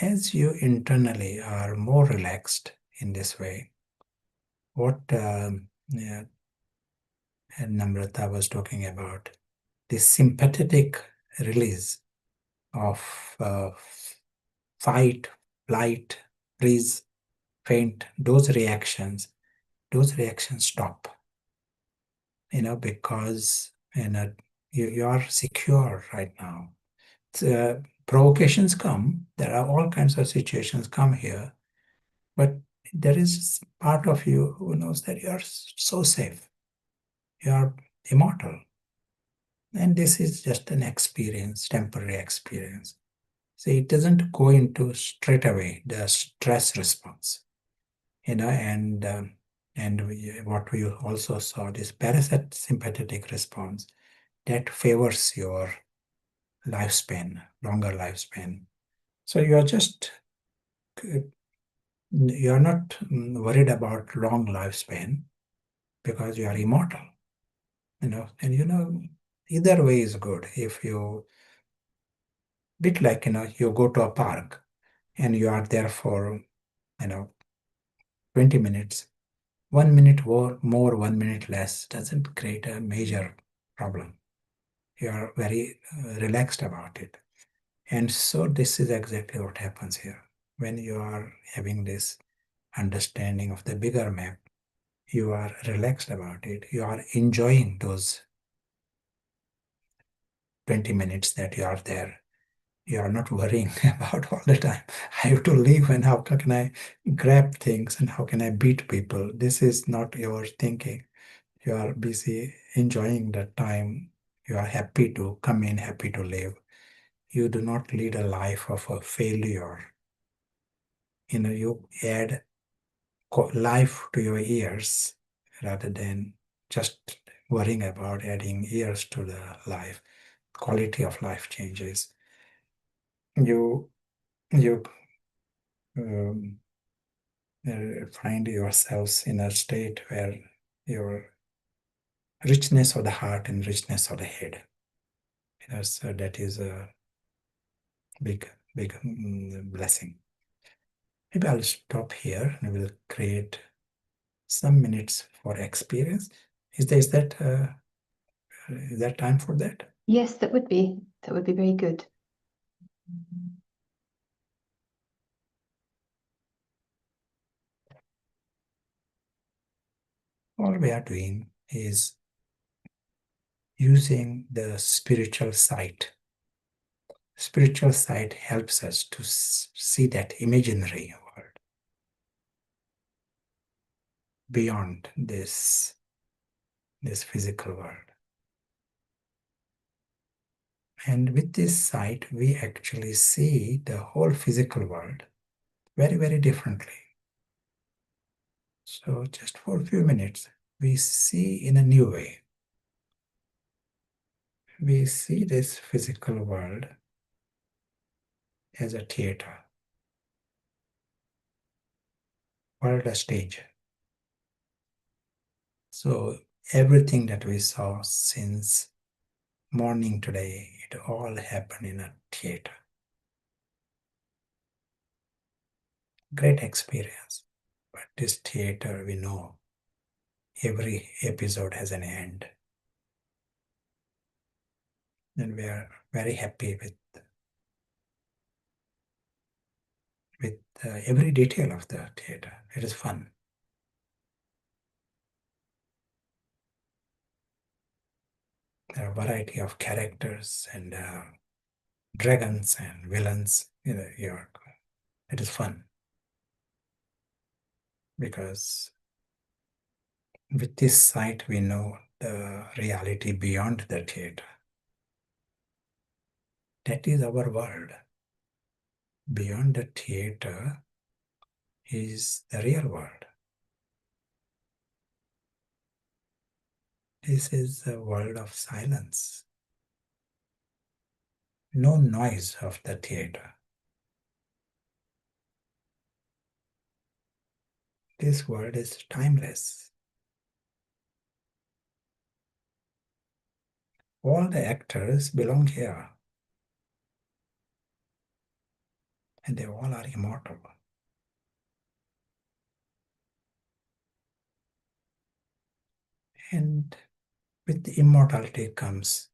as you internally are more relaxed in this way, what Namrata was talking about, this sympathetic release of fight, flight, freeze, faint, those reactions stop. because you are secure right now. Provocations come. There are all kinds of situations come here, but there is part of you who knows that you are so safe. You are immortal. And this is just an experience, temporary experience. So it doesn't go into straight away the stress response, and what we also saw, this parasympathetic response that favors your lifespan, longer lifespan. So you are not worried about long lifespan because you are immortal, and either way is good. If you, bit like, you go to a park and you are there for, 20 minutes, 1 minute more, 1 minute less doesn't create a major problem. You are very relaxed about it. And so this is exactly what happens here. When you are having this understanding of the bigger map, you are relaxed about it. You are enjoying those 20 minutes that you are there. You are not worrying about all the time. I have to leave, and how can I grab things and how can I beat people? This is not your thinking. You are busy enjoying the time. You are happy to come in, happy to live. You do not lead a life of a failure. You add life to your years rather than just worrying about adding years to the life. Quality of life changes. You you um, find yourselves in a state where your richness of the heart and richness of the head. So that is a big blessing. Maybe I'll stop here and we'll create some minutes for experience. Is that time for that? Yes, that would be very good. All we are doing is using the spiritual sight. Spiritual sight helps us to see that imaginary world beyond this physical world. And with this sight, we actually see the whole physical world very, very differently. So just for a few minutes, we see in a new way. We see this physical world as a theater, world a stage. So everything that we saw since morning today, it all happened in a theater. Great experience. But this theater, we know every episode has an end. And we are very happy with every detail of the theater. It is fun. There are a variety of characters and dragons and villains. It is fun because with this sight we know the reality beyond the theater. That is our world. Beyond the theater is the real world. This is a world of silence. No noise of the theater. This world is timeless. All the actors belong here. And they all are immortal. And with the immortality comes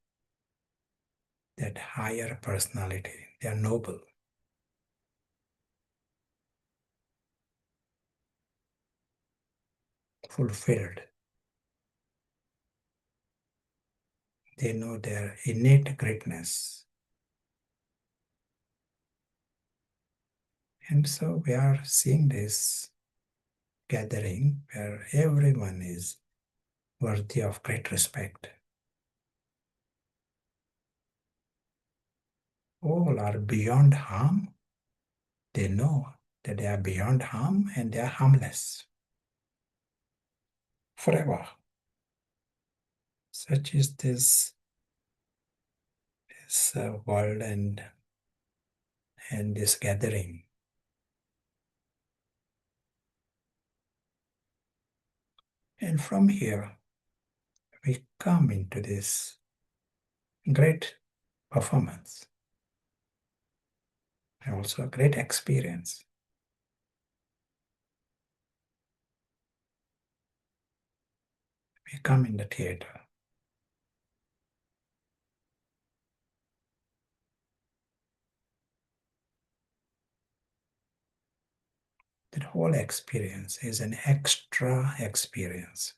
that higher personality. They are noble. Fulfilled. They know their innate greatness. And so we are seeing this gathering where everyone is worthy of great respect. All are beyond harm. They know that they are beyond harm and they are harmless forever. Such is this world and this gathering. And from here, we come into this great performance, and also a great experience. We come in the theater. That whole experience is an extra experience.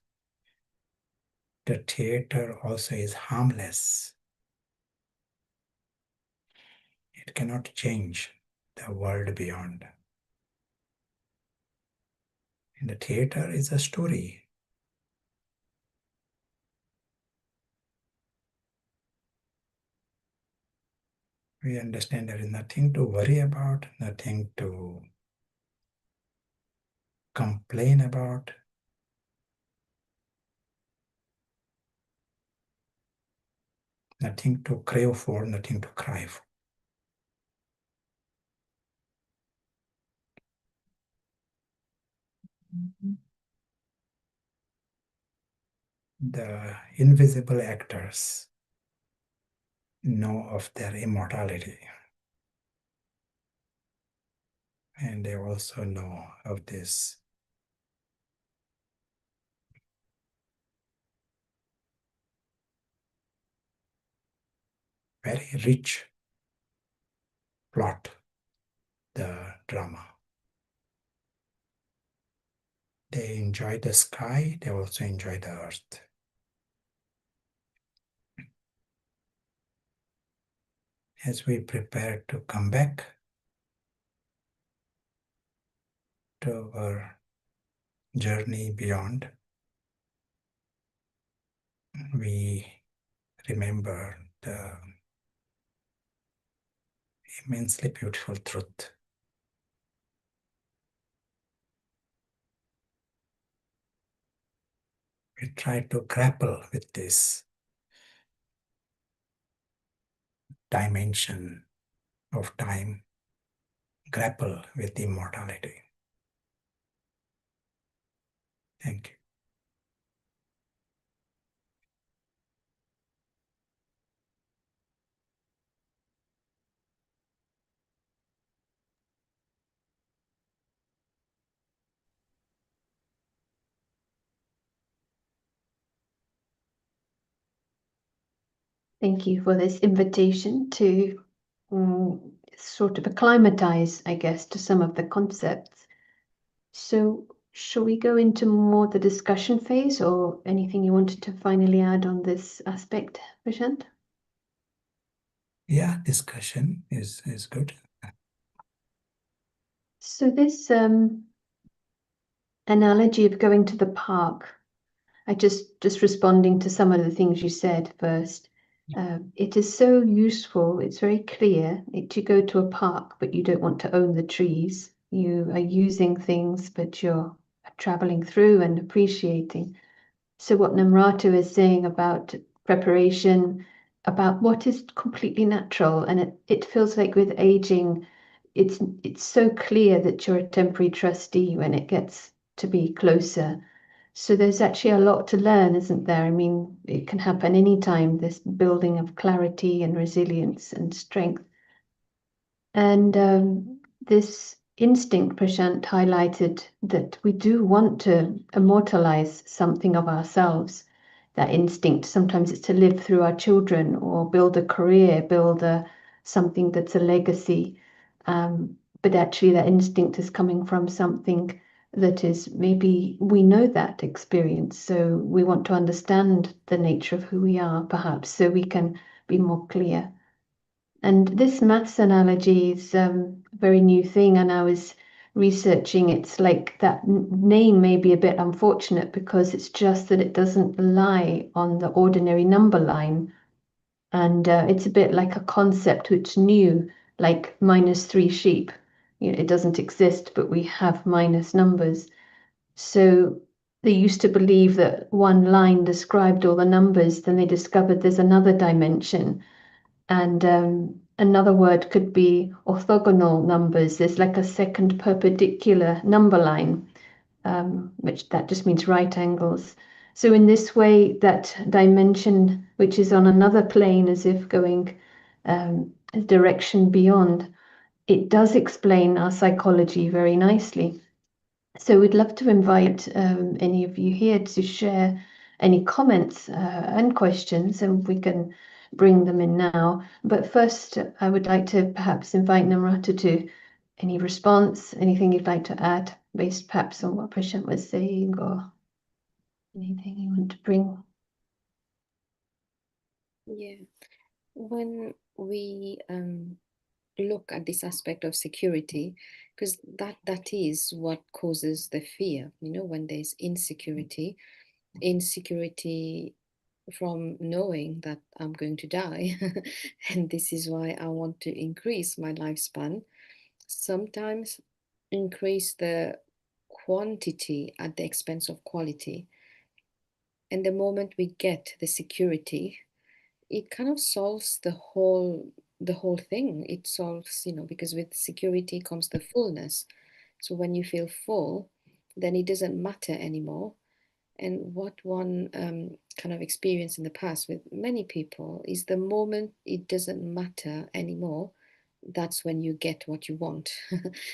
The theater also is harmless. It cannot change the world beyond. And the theater is a story. We understand there is nothing to worry about, nothing to complain about. Nothing to crave for, nothing to cry for. The invisible actors know of their immortality. And they also know of this very rich plot, the drama. They enjoy the sky, they also enjoy the earth. As we prepare to come back to our journey beyond, we remember the immensely beautiful truth. We try to grapple with this dimension of time, grapple with immortality. Thank you. Thank you for this invitation to sort of acclimatize, I guess, to some of the concepts. So, shall we go into more the discussion phase, or anything you wanted to finally add on this aspect, Prashant? Yeah, discussion is good. So this analogy of going to the park, I just responding to some of the things you said first. It is so useful. It's very clear. You go to a park, but you don't want to own the trees. You are using things, but you're traveling through and appreciating. So what Namrata is saying about preparation, about what is completely natural, and it feels like with aging, it's so clear that you're a temporary trustee when it gets to be closer. So there's actually a lot to learn, isn't there? I mean, it can happen anytime, this building of clarity and resilience and strength. And this instinct, Prashant highlighted, that we do want to immortalize something of ourselves. That instinct, sometimes it's to live through our children or build a career, something that's a legacy. But actually that instinct is coming from something that is, maybe we know that experience, so we want to understand the nature of who we are, perhaps, so we can be more clear. And this maths analogy is a very new thing, and I was researching. It's like that name may be a bit unfortunate because it's just that it doesn't lie on the ordinary number line. And it's a bit like a concept which new, like -3 sheep. You know, it doesn't exist, but we have minus numbers. So they used to believe that one line described all the numbers. Then they discovered there's another dimension. And another word could be orthogonal numbers. There's like a second perpendicular number line, which that just means right angles. So in this way, that dimension, which is on another plane, as if going a direction beyond, it does explain our psychology very nicely. So we'd love to invite any of you here to share any comments and questions, and we can bring them in now. But first, I would like to perhaps invite Namrata to any response, anything you'd like to add, based perhaps on what Prashant was saying, or anything you want to bring. Yeah, when we look at this aspect of security, because that is what causes the fear, you know, when there's insecurity from knowing that I'm going to die and this is why I want to increase my lifespan, sometimes increase the quantity at the expense of quality. And the moment we get the security, it kind of solves the whole thing. It solves, you know, because with security comes the fullness. So when you feel full, then it doesn't matter anymore. And what one kind of experienced in the past with many people is the moment it doesn't matter anymore, that's when you get what you want.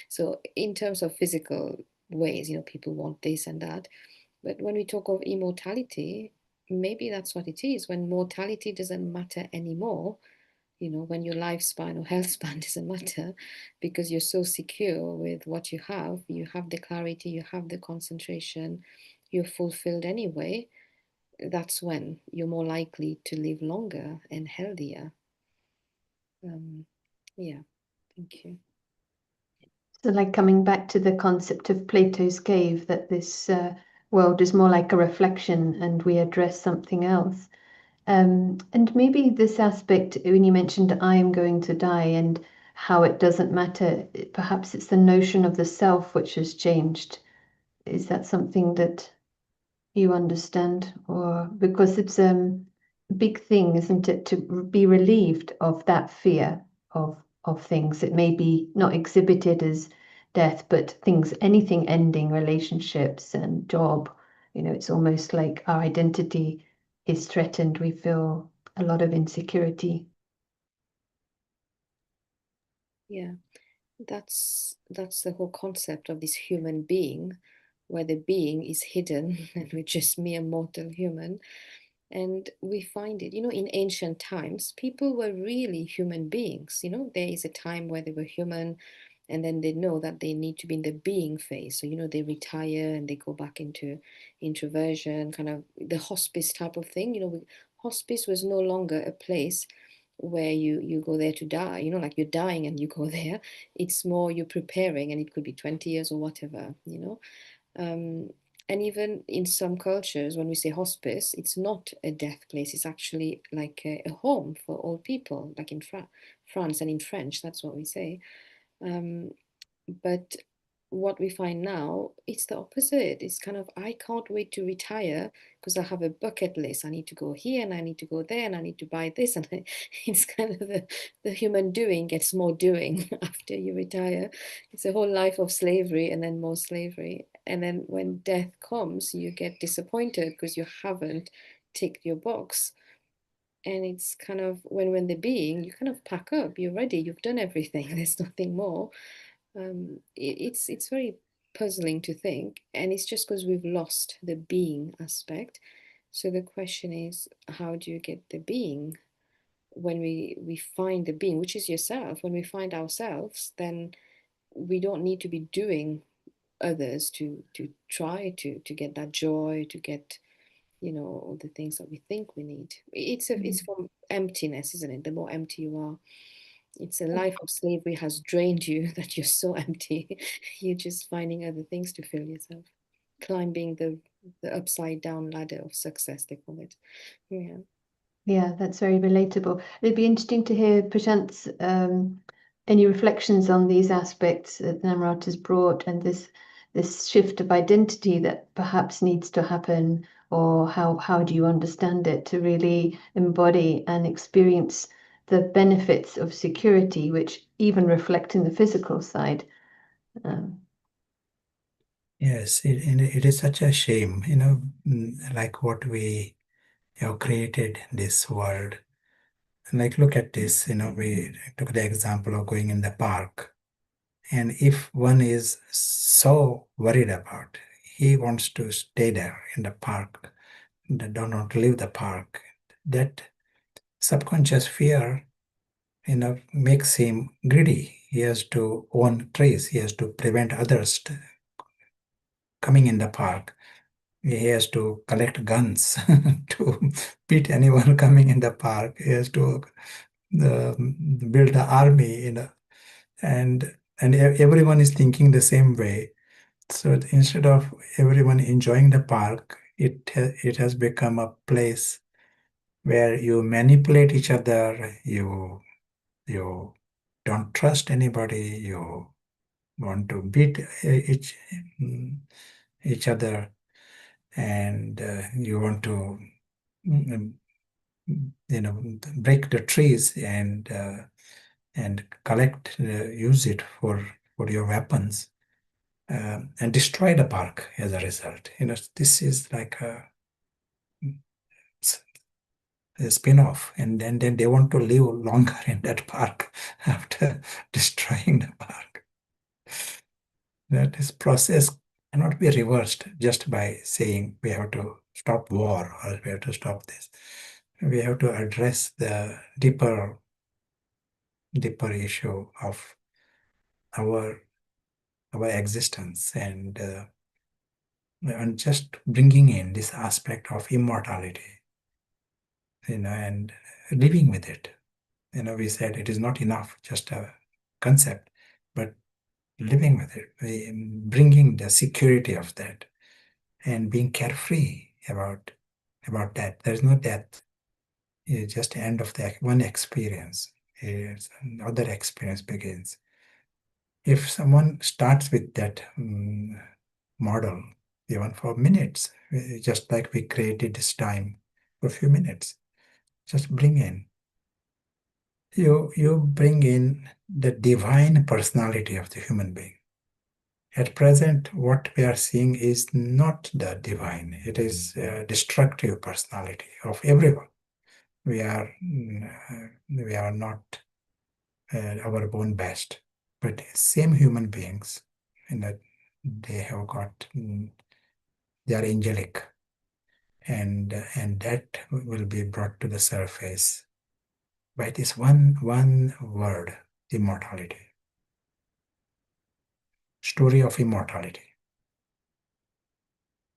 So in terms of physical ways, you know, people want this and that. But when we talk of immortality, maybe that's what it is. When mortality doesn't matter anymore, you know, when your lifespan or health span doesn't matter because you're so secure with what you have the clarity, you have the concentration, you're fulfilled anyway, that's when you're more likely to live longer and healthier. Yeah, thank you. So, like coming back to the concept of Plato's cave, that this world is more like a reflection and we address something else. And maybe this aspect, when you mentioned I am going to die and how it doesn't matter, perhaps it's the notion of the self which has changed. Is that something that you understand? Or because it's a big thing, isn't it, to be relieved of that fear of things. It may be not exhibited as death, but things, anything ending, relationships and job, you know, it's almost like our identity is threatened. We feel a lot of insecurity. Yeah, that's the whole concept of this human being, where the being is hidden and we're just mere mortal human. And we find it, you know, in ancient times, people were really human beings. You know, there is a time where they were human and then they know that they need to be in the being phase. So, you know, they retire and they go back into introversion, kind of the hospice type of thing. You know, hospice was no longer a place where you go there to die, you know, like you're dying and you go there. It's more you're preparing, and it could be 20 years or whatever, you know. And even in some cultures, when we say hospice, it's not a death place. It's actually like a home for old people, like in France and in French, that's what we say. But what we find now, it's the opposite. It's kind of, I can't wait to retire because I have a bucket list. I need to go here and I need to go there and I need to buy this. And it's kind of the human doing gets more doing after you retire. It's a whole life of slavery and then more slavery. And then when death comes, you get disappointed because you haven't ticked your box. And it's kind of when the being, you kind of pack up, you're ready, you've done everything, there's nothing more. It's very puzzling to think, and it's just because we've lost the being aspect. So the question is, how do you get the being? When we find the being, which is yourself, when we find ourselves, then we don't need to be doing others to try to get that joy, to get, you know, all the things that we think we need. It's from emptiness, isn't it? The more empty you are, it's a life of slavery has drained you that you're so empty. You're just finding other things to fill yourself, climbing the upside down ladder of success, they call it. Yeah. Yeah, that's very relatable. It'd be interesting to hear Prashant's any reflections on these aspects that Namrata's brought, and this shift of identity that perhaps needs to happen, or how do you understand it to really embody and experience the benefits of security, which even reflect in the physical side. Yes, it is such a shame, like what we have created this world. Like, look at this, we took the example of going in the park. And if one is so worried about, he wants to stay there in the park, do not leave the park, that subconscious fear, makes him greedy. He has to own trees. He has to prevent others coming in the park. He has to collect guns to beat anyone coming in the park. He has to build the army, and everyone is thinking the same way. So instead of everyone enjoying the park, it has become a place where you manipulate each other. You don't trust anybody. You want to beat each other, and you want to mm, break the trees and collect use it for your weapons, and destroy the park as a result. This is like a spin-off, and then they want to live longer in that park after destroying the park. That this process cannot be reversed just by saying we have to stop war or we have to stop this. We have to address the deeper issue of our existence, and just bringing in this aspect of immortality, and living with it. We said it is not enough just a concept, but living with it, bringing the security of that, and being carefree about that. There is no death. It's just the end of the one experience. Another experience begins. If someone starts with that model, even for minutes, just like we created this time for a few minutes, just bring in. You bring in the divine personality of the human being. At present, what we are seeing is not the divine. It is a destructive personality of everyone. We are not our own best, but same human beings, they have got they are angelic, and that will be brought to the surface by this one word, immortality. Story of immortality.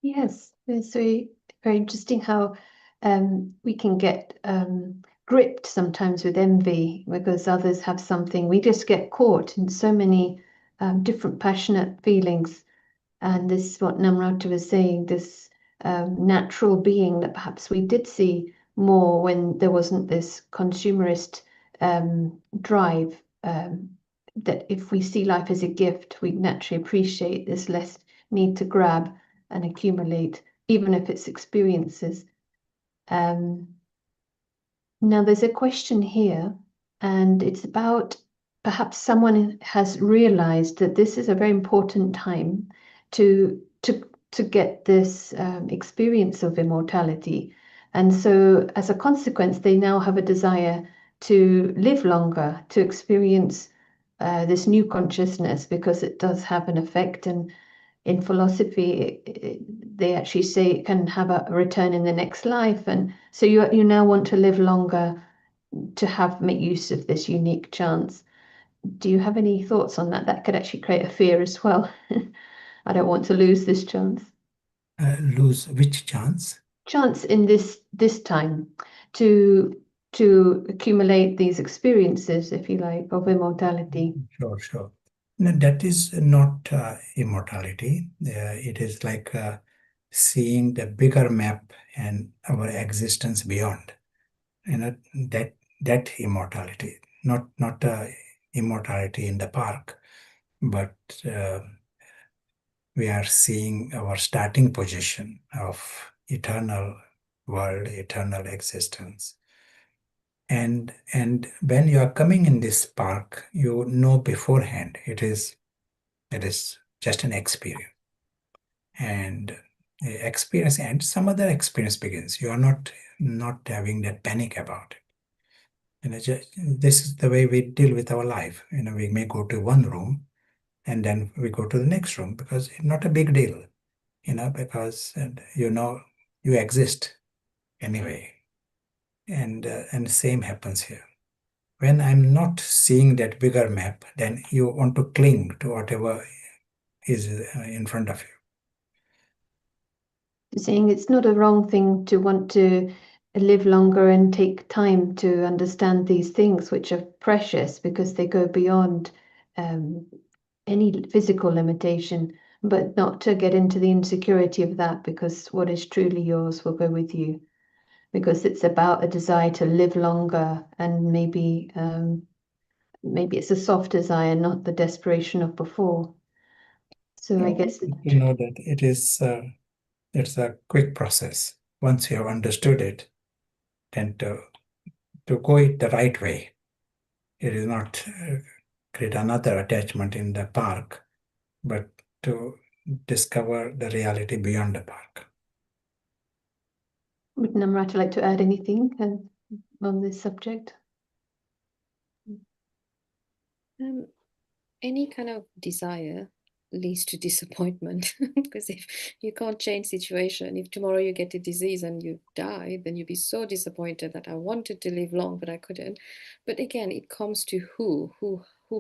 Yes, it's very, very interesting how we can get gripped sometimes with envy because others have something. We just get caught in so many different passionate feelings. And this is what Namrata was saying, this natural being that perhaps we did see more when there wasn't this consumerist drive. That if we see life as a gift, we naturally appreciate this less need to grab and accumulate, even if it's experiences. Now, there's a question here, and it's about perhaps someone has realized that this is a very important time to get this experience of immortality. And so, as a consequence, they now have a desire to live longer, to experience this new consciousness, because it does have an effect. And in philosophy, they actually say it can have a return in the next life. And so you now want to live longer to make use of this unique chance. Do you have any thoughts on that? That could actually create a fear as well. I don't want to lose this chance. Lose which chance? Chance in this time to accumulate these experiences, if you like, of immortality. Sure, sure. No, that is not immortality. It is like seeing the bigger map and our existence beyond. You know, that immortality, not immortality in the park, but we are seeing our starting position of eternal world, eternal existence. And when you are coming in this park, you know beforehand it is just an experience. And experience and some other experience begins. You are not having that panic about it. This is the way we deal with our life. We may go to one room and then we go to the next room because it's not a big deal, because you exist anyway. And the same happens here. When I'm not seeing that bigger map, then you want to cling to whatever is in front of you. Saying it's not a wrong thing to want to live longer and take time to understand these things, which are precious because they go beyond any physical limitation, but not to get into the insecurity of that, because what is truly yours will go with you. Because it's about a desire to live longer, and maybe it's a soft desire, not the desperation of before. So I guess you know that it's a quick process. Once you have understood it, then to go it the right way. It is not create another attachment in the park, but to discover the reality beyond the park. Would Namrata like to add anything on this subject? Any kind of desire leads to disappointment because if you can't change situation, if tomorrow you get a disease and you die, then you'll be so disappointed that I wanted to live long but I couldn't. But again, it comes to who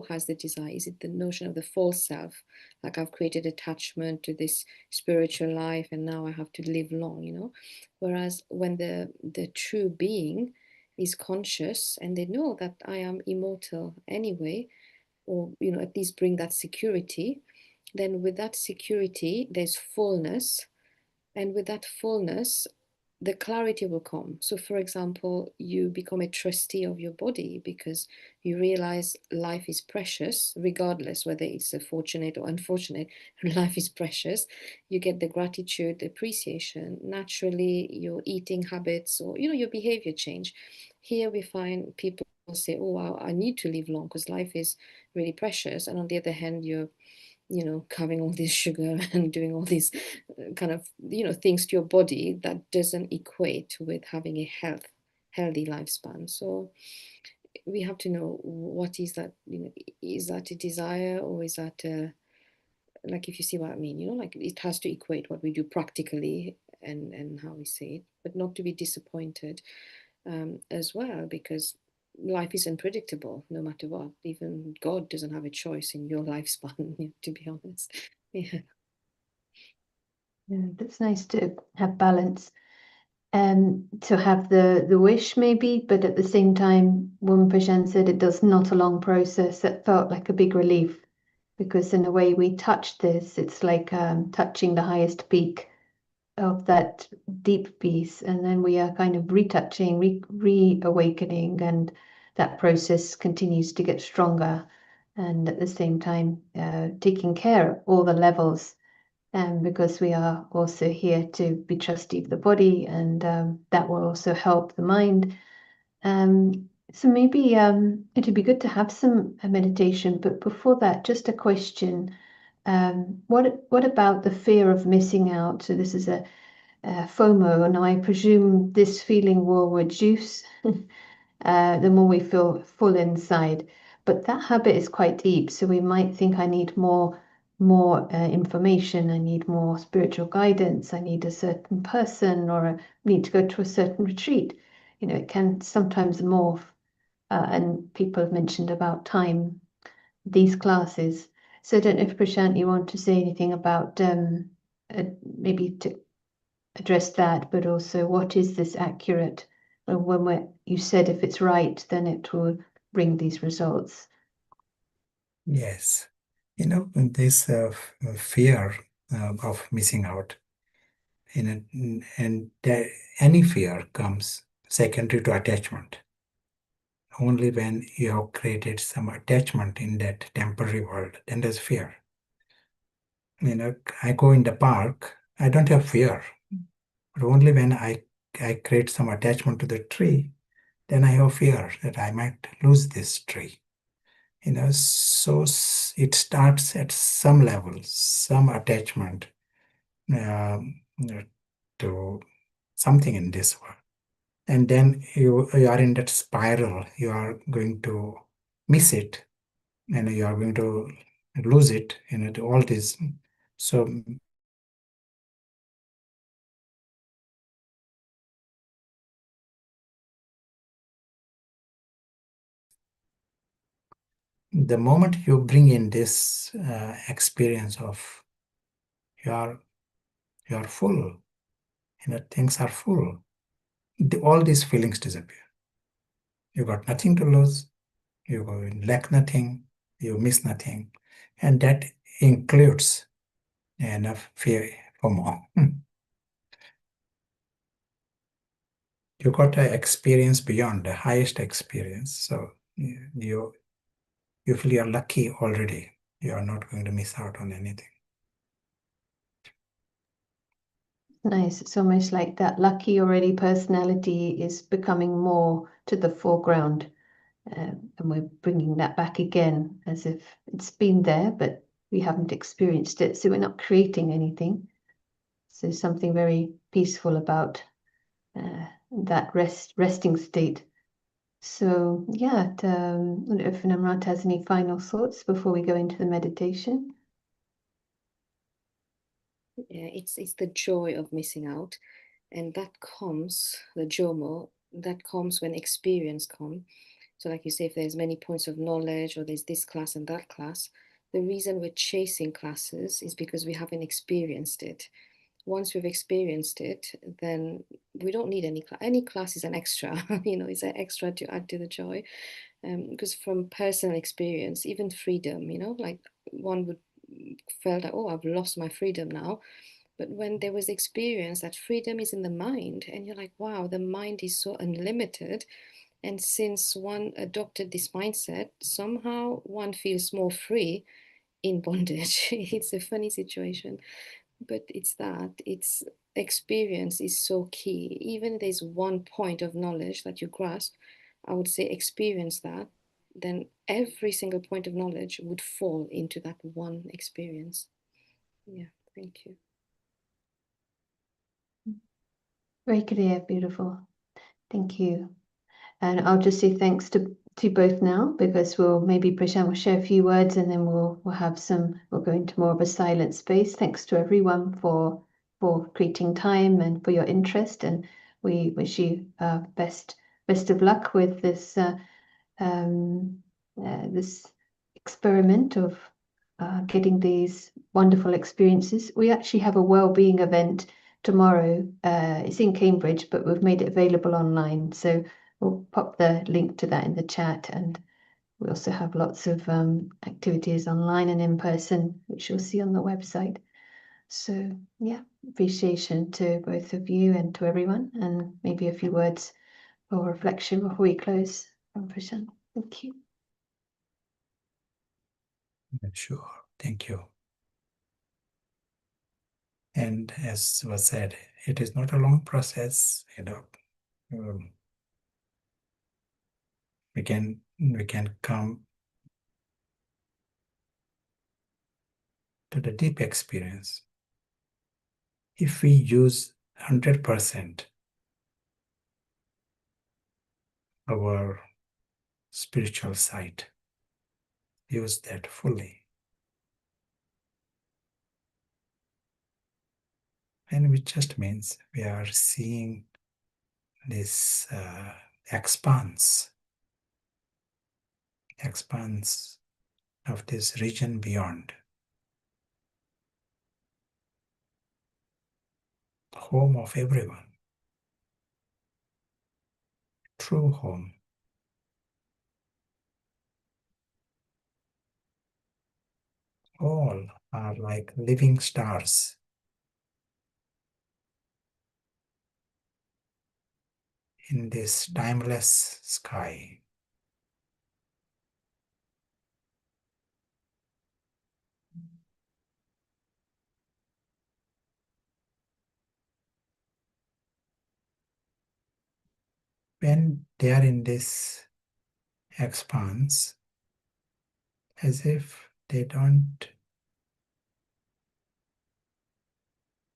has the desire. Is it the notion of the false self, like I've created attachment to this spiritual life and now I have to live long, whereas when the true being is conscious and they know that I am immortal anyway, or at least bring that security, then with that security there's fullness, and with that fullness the clarity will come. So for example, you become a trustee of your body because you realize life is precious, regardless whether it's a fortunate or unfortunate. Life is precious. You get the gratitude, the appreciation. Naturally your eating habits or your behavior change. Here we find people say, oh wow, I need to live long because life is really precious, and on the other hand you're having all this sugar and doing all these kind of things to your body that doesn't equate with having a healthy lifespan. So we have to know what is that. Is that a desire, or is that like, if you see what I mean, like it has to equate what we do practically and how we say it, but not to be disappointed as well, because life is unpredictable no matter what. Even God doesn't have a choice in your lifespan, to be honest. Yeah. Yeah, that's nice to have balance, to have the wish maybe, but at the same time, when Prashant said it does not a long process, that felt like a big relief, because in a way we touch this, it's like touching the highest peak of that deep peace, and then we are kind of retouching, reawakening, and that process continues to get stronger, and at the same time taking care of all the levels, because we are also here to be trustee of the body, and that will also help the mind. So maybe it'd be good to have some meditation, but before that, just a question. What about the fear of missing out? So this is a FOMO, and I presume this feeling will reduce the more we feel full inside. But that habit is quite deep, so we might think I need more information, I need more spiritual guidance, I need a certain person, or I need to go to a certain retreat. It can sometimes morph, and people have mentioned about time, these classes. So I don't know if Prashant, you want to say anything about maybe to address that, but also what is this accurate? When you said if it's right, then it will bring these results. Yes. This fear of missing out, and any fear comes secondary to attachment. Only when you have created some attachment in that temporary world, then there's fear. I go in the park, I don't have fear. But only when I create some attachment to the tree, then I have fear that I might lose this tree. So it starts at some level, some attachment to something in this world. And then you are in that spiral, you are going to miss it, and you are going to lose it, to all this. So the moment you bring in this experience of you are full, things are full, all these feelings disappear. You got nothing to lose, you lack nothing, you miss nothing, and that includes enough fear for more. You got an experience beyond the highest experience, so you feel you're lucky already. You are not going to miss out on anything. Nice. It's almost like that lucky already personality is becoming more to the foreground. And we're bringing that back again as if it's been there, but we haven't experienced it. So we're not creating anything. So something very peaceful about that resting state. So yeah, I don't know if Namrata has any final thoughts before we go into the meditation. Yeah, it's the joy of missing out, and that comes, the JOMO, that comes when experience comes. So like you say, if there's many points of knowledge, or there's this class and that class, the reason we're chasing classes is because we haven't experienced it. Once we've experienced it, then we don't need any class. Any class is an extra, it's an extra to add to the joy. Because from personal experience, even freedom, like one would felt like, oh, I've lost my freedom now. But when there was experience that freedom is in the mind, and you're like, wow, the mind is so unlimited. And since one adopted this mindset, somehow one feels more free in bondage. It's a funny situation, but it's experience is so key. Even there's one point of knowledge that you grasp, I would say experience that, then every single point of knowledge would fall into that one experience. Yeah, thank you. Very clear, beautiful. Thank you. And I'll just say thanks to both now, because maybe Prashant will share a few words, and then we'll go into more of a silent space. Thanks to everyone for creating time and for your interest, and we wish you best of luck with this this experiment of getting these wonderful experiences. We actually have a wellbeing event tomorrow. It's in Cambridge, but we've made it available online. So we'll pop the link to that in the chat. And we also have lots of activities online and in person, which you'll see on the website. So yeah, appreciation to both of you and to everyone. And maybe a few words for reflection before we close from Prashant. Thank you. Sure. Thank you. And as was said, it is not a long process. We can come to the deep experience if we use 100% our spiritual sight. Use that fully. And which just means we are seeing this expanse of this region beyond. Home of everyone. True home. All are like living stars in this timeless sky. When they are in this expanse, as if they don't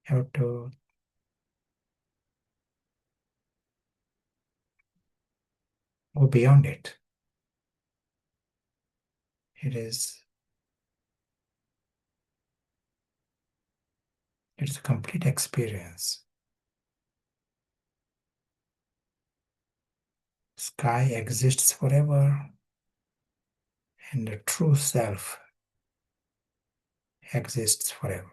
have to go beyond it. It's a complete experience. Sky exists forever, and the true self exists forever.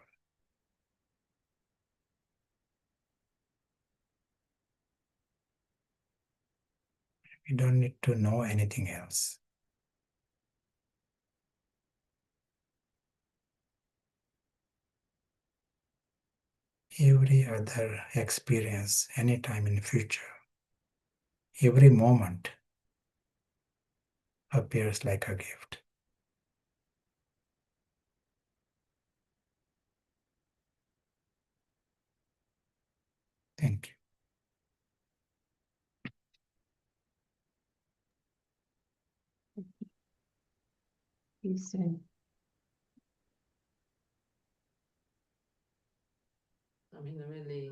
We don't need to know anything else. Every other experience, anytime in the future, every moment appears like a gift. Thank you. See you soon. I mean, really